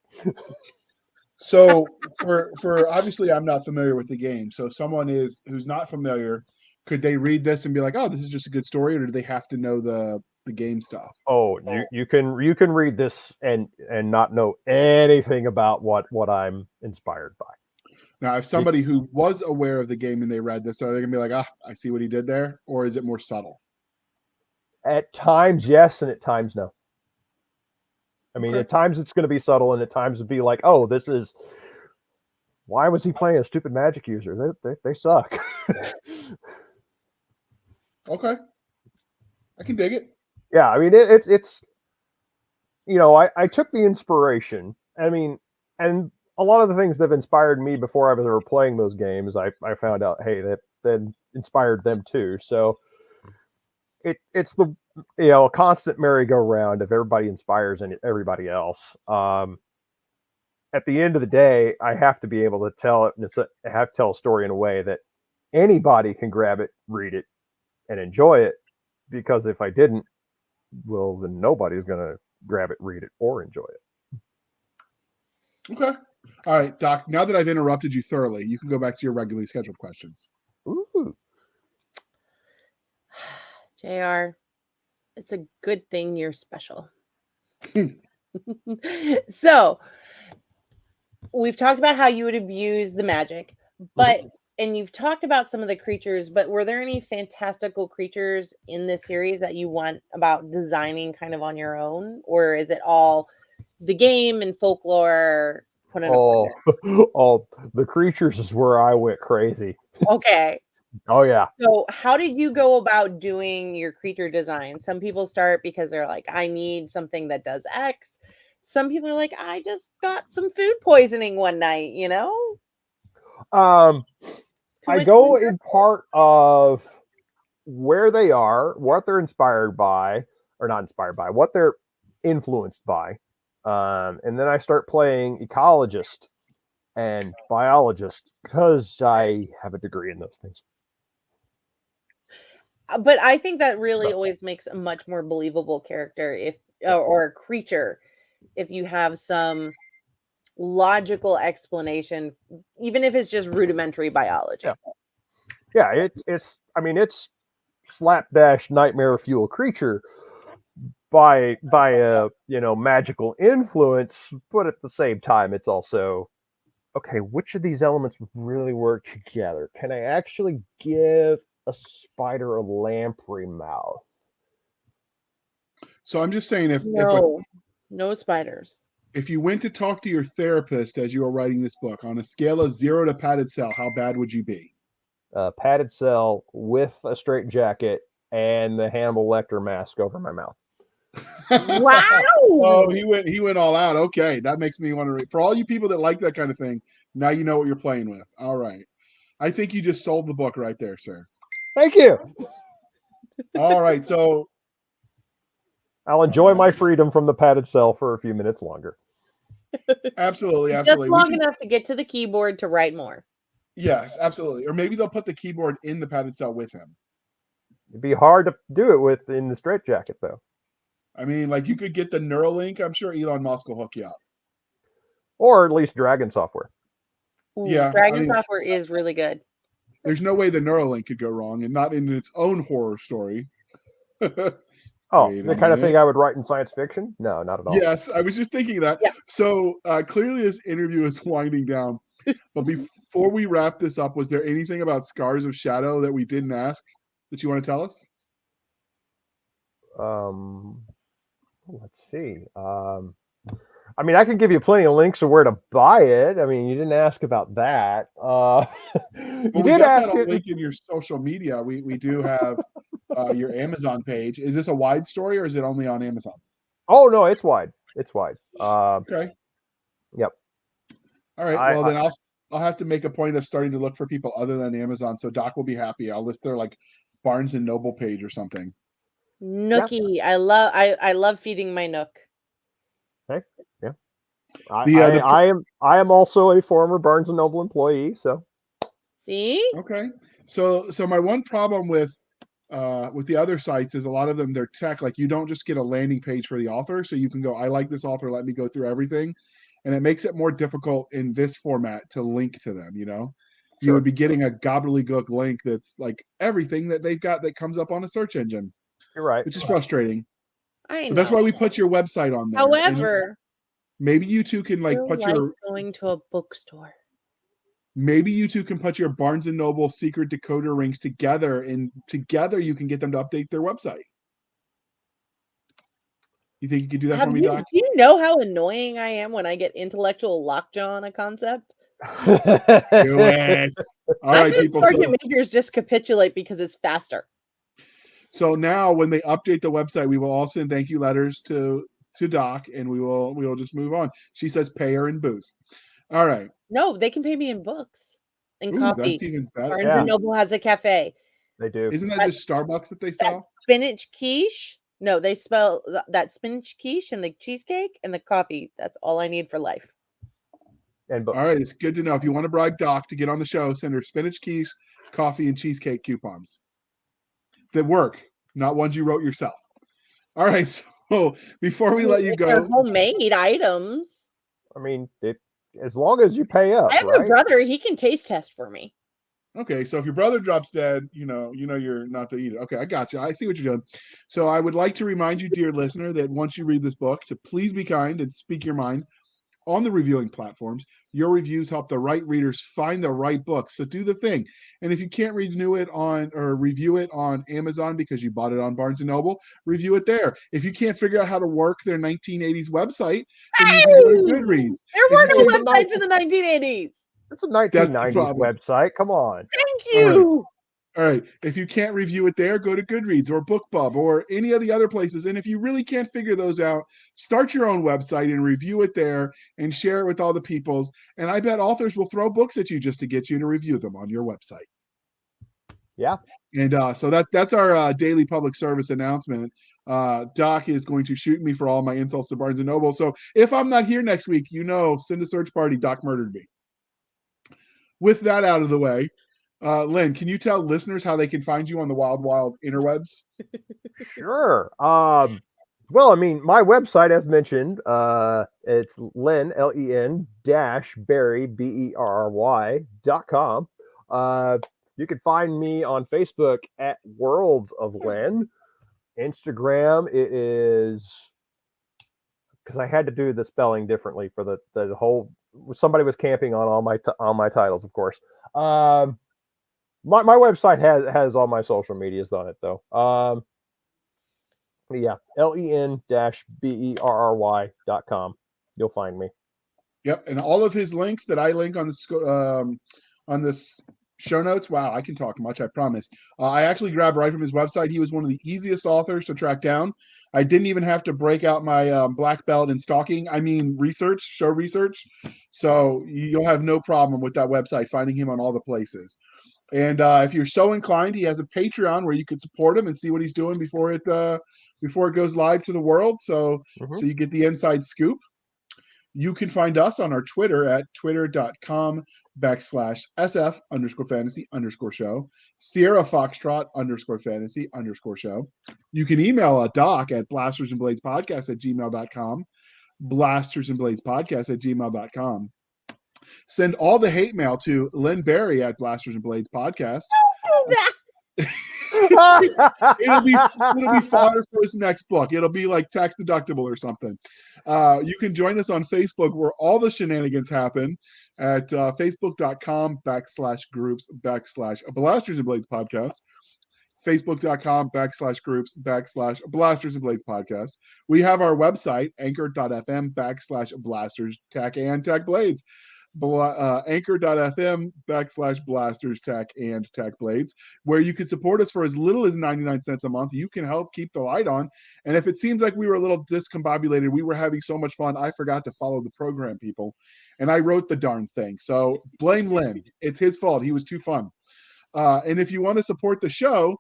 So for obviously I'm not familiar with the game. So someone who's not familiar, could they read this and be like, "Oh, this is just a good story," or do they have to know the game stuff? Oh, you can read this and not know anything about what I'm inspired by. Now, if somebody who was aware of the game and they read this, are they gonna be like, I see what he did there, or is it more subtle? At times, yes, and at times, no. I mean, Okay. at times it's going to be subtle, and at times it'd be like, oh, this is... Why was he playing a stupid magic user? They suck. Okay. I can dig it. Yeah, I mean, it's I took the inspiration. I mean, and a lot of the things that have inspired me before I was ever playing those games, I found out, hey, that inspired them too. So it's the a constant merry-go-round of everybody inspires and everybody else. At the end of the day, I have to be able to tell it, and I have to tell a story in a way that anybody can grab it, read it, and enjoy it. Because if I didn't, well, then nobody's going to grab it, read it, or enjoy it. Okay. All right, Doc. Now that I've interrupted you thoroughly, you can go back to your regularly scheduled questions. Ooh. JR, it's a good thing you're special. So we've talked about how you would abuse the magic, but and you've talked about some of the creatures, but were there any fantastical creatures in this series that you want about designing kind of on your own, or is it all the game and folklore put in a blender? Oh, the creatures is where I went crazy. Okay. Oh yeah. So how did you go about doing your creature design? Some people start because they're like, I need something that does X. Some people are like, I just got some food poisoning one night, I go in part of where they are, what they're inspired by, or not inspired by, what they're influenced by. And then I start playing ecologist and biologist because I have a degree in those things. But I think that really always makes a much more believable character or a creature if you have some logical explanation, even if it's just rudimentary biology. Yeah, it's slapdash nightmare fuel creature by a magical influence, but at the same time it's also okay, which of these elements really work together? Can I actually give a spider a lamprey mouth? So I'm just saying, no spiders. If you went to talk to your therapist as you were writing this book, on a scale of 0 to padded cell, how bad would you be? Padded cell with a straight jacket and the Hannibal Lecter mask over my mouth. Wow! Oh, he went all out. Okay, that makes me want to read. For all you people that like that kind of thing, now you know what you're playing with. All right, I think you just sold the book right there, sir. Thank you. All right, so I'll enjoy my freedom from the padded cell for a few minutes longer. Absolutely. Just long enough to get to the keyboard to write more. Yes, absolutely. Or maybe they'll put the keyboard in the padded cell with him. It'd be hard to do it with in the straitjacket, though. I mean, like you could get the Neuralink. I'm sure Elon Musk will hook you up. Or at least Dragon software. Ooh, Yeah, Dragon software is really good. There's no way the Neuralink could go wrong, and not in its own horror story. Oh, Wait the a kind of thing minute. I would write in science fiction? No, not at all. Yes, I was just thinking that. Yeah. So clearly this interview is winding down. But before we wrap this up, was there anything about Scars of Shadow that we didn't ask that you want to tell us? Let's see. I mean, I can give you plenty of links of where to buy it. I mean, you didn't ask about that. Well, You we did got ask that on it. link in your social media. We do have your Amazon page. Is this a wide story or is it only on Amazon? Oh no, it's wide. It's wide. Okay. Yep. All right. Well, then I'll have to make a point of starting to look for people other than Amazon. So Doc will be happy. I'll list their like Barnes and Noble page or something. Nookie. I love feeding my Nook. Okay. Yeah. I am also a former Barnes and Noble employee. So. See? Okay. So my one problem with the other sites is a lot of them, they're tech, like you don't just get a landing page for the author. So you can go, I like this author, let me go through everything. And it makes it more difficult in this format to link to them, you know? You would be getting a gobbledygook link that's like everything that they've got that comes up on a search engine. You're right. Which is frustrating. I know. But that's why we put your website on there. However, maybe you two can like put your going to a bookstore. Maybe you two can put your Barnes and Noble secret decoder rings together, and together you can get them to update their website. You think you could do that for me, Doc? Do you know how annoying I am when I get intellectual lockjaw on a concept? Do it. All right, people. Target makers just capitulate because it's faster. So now, when they update the website, we will all send thank you letters to Doc, and we will just move on. She says, "Pay her in booze." All right. No, they can pay me in books and coffee. That's even better. Barnes and Noble has a cafe. They do. Isn't that just Starbucks that they sell? Spinach quiche. No, they spell that spinach quiche and the cheesecake and the coffee. That's all I need for life. And books. All right, it's good to know. If you want to bribe Doc to get on the show, send her spinach quiche, coffee, and cheesecake coupons that work, not ones you wrote yourself. All right, so before we let you go, they're homemade items. I mean, as long as you pay up. I have a brother; he can taste test for me. Okay, so if your brother drops dead, you know you're not to eat it. Okay, I got you. I see what you're doing. So I would like to remind you, dear listener, that once you read this book, to please be kind and speak your mind on the reviewing platforms. Your reviews help the right readers find the right book. So do the thing. And if you can't review it on Amazon because you bought it on Barnes and Noble, review it there. If you can't figure out how to work their 1980s website, then you can go to Goodreads. There were no websites in the 1980s. It's a 1990s website. Come on. Thank you. All right. If you can't review it there, go to Goodreads or BookBub or any of the other places. And if you really can't figure those out, start your own website and review it there and share it with all the peoples. And I bet authors will throw books at you just to get you to review them on your website. Yeah. And so that's our daily public service announcement. Doc is going to shoot me for all my insults to Barnes & Noble. So if I'm not here next week, send a search party. Doc murdered me. With that out of the way, Lynn, can you tell listeners how they can find you on the wild, wild interwebs? Sure. Well, I mean, my website, as mentioned, it's Len, Len -Berry, BERRY.com. You can find me on Facebook at Worlds of Len. Instagram, it is, because I had to do the spelling differently for the whole. Somebody was camping on all my titles, of course. My website has all my social medias on it though. Yeah, len-berry.com. You'll find me. Yep, and all of his links that I link on this show notes. Wow, I can talk much, I promise. I actually grabbed right from his website. He was one of the easiest authors to track down. I didn't even have to break out my black belt in stalking. I mean, show research. So you'll have no problem with that website, finding him on all the places. And if you're so inclined, he has a Patreon where you could support him and see what he's doing before it goes live to the world. So you get the inside scoop. You can find us on our Twitter at twitter.com/SF_fantasy_show, Sierra Foxtrot _fantasy_show. You can email a Doc at blastersandbladespodcast@gmail.com, blastersandbladespodcast@gmail.com. Send all the hate mail to Lynn Berry at Blasters and Blades Podcast. Do that. It'll be fodder for his next book. It'll be like tax deductible or something. You can join us on Facebook where all the shenanigans happen at facebook.com/groups/Blasters and Blades Podcast. Facebook.com/groups/Blasters and Blades Podcast. We have our website, anchor.fm/Blasters Tech and Tech Blades. Anchor.fm/Blasters Tech and Tech Blades, where you can support us for as little as 99 cents a month. You can help keep the light on. And if it seems like we were a little discombobulated, we were having so much fun, I forgot to follow the program, people. And I wrote the darn thing. So blame Lynn. It's his fault. He was too fun. And if you want to support the show,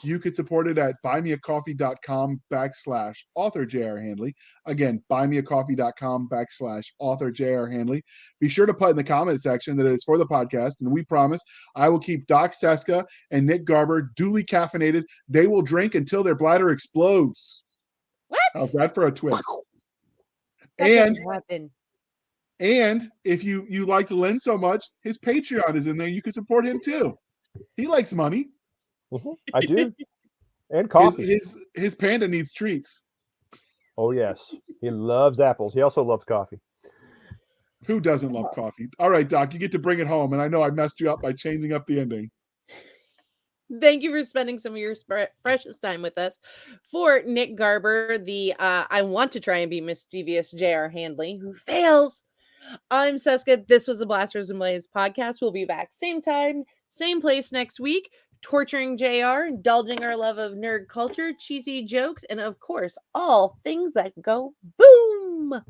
you could support it at buymeacoffee.com/author J.R. Handley. Again, buymeacoffee.com/author J.R. Handley. Be sure to put in the comment section that it is for the podcast, and we promise I will keep Doc Cisca and Nick Garber duly caffeinated. They will drink until their bladder explodes. What? How's that for a twist? That doesn't happen. And if you liked Lynn so much, his Patreon is in there. You can support him too. He likes money. I do. And coffee. His panda needs treats. Oh, yes. He loves apples. He also loves coffee. Who doesn't love coffee? All right, Doc, you get to bring it home. And I know I messed you up by changing up the ending. Thank you for spending some of your precious time with us. For Nick Garber, the I want to try and be mischievous J.R. Handley, who fails. I'm Cisca. This was the Blasters and Blades podcast. We'll be back same time, same place next week. Torturing JR, indulging our love of nerd culture, cheesy jokes, and of course, all things that go boom.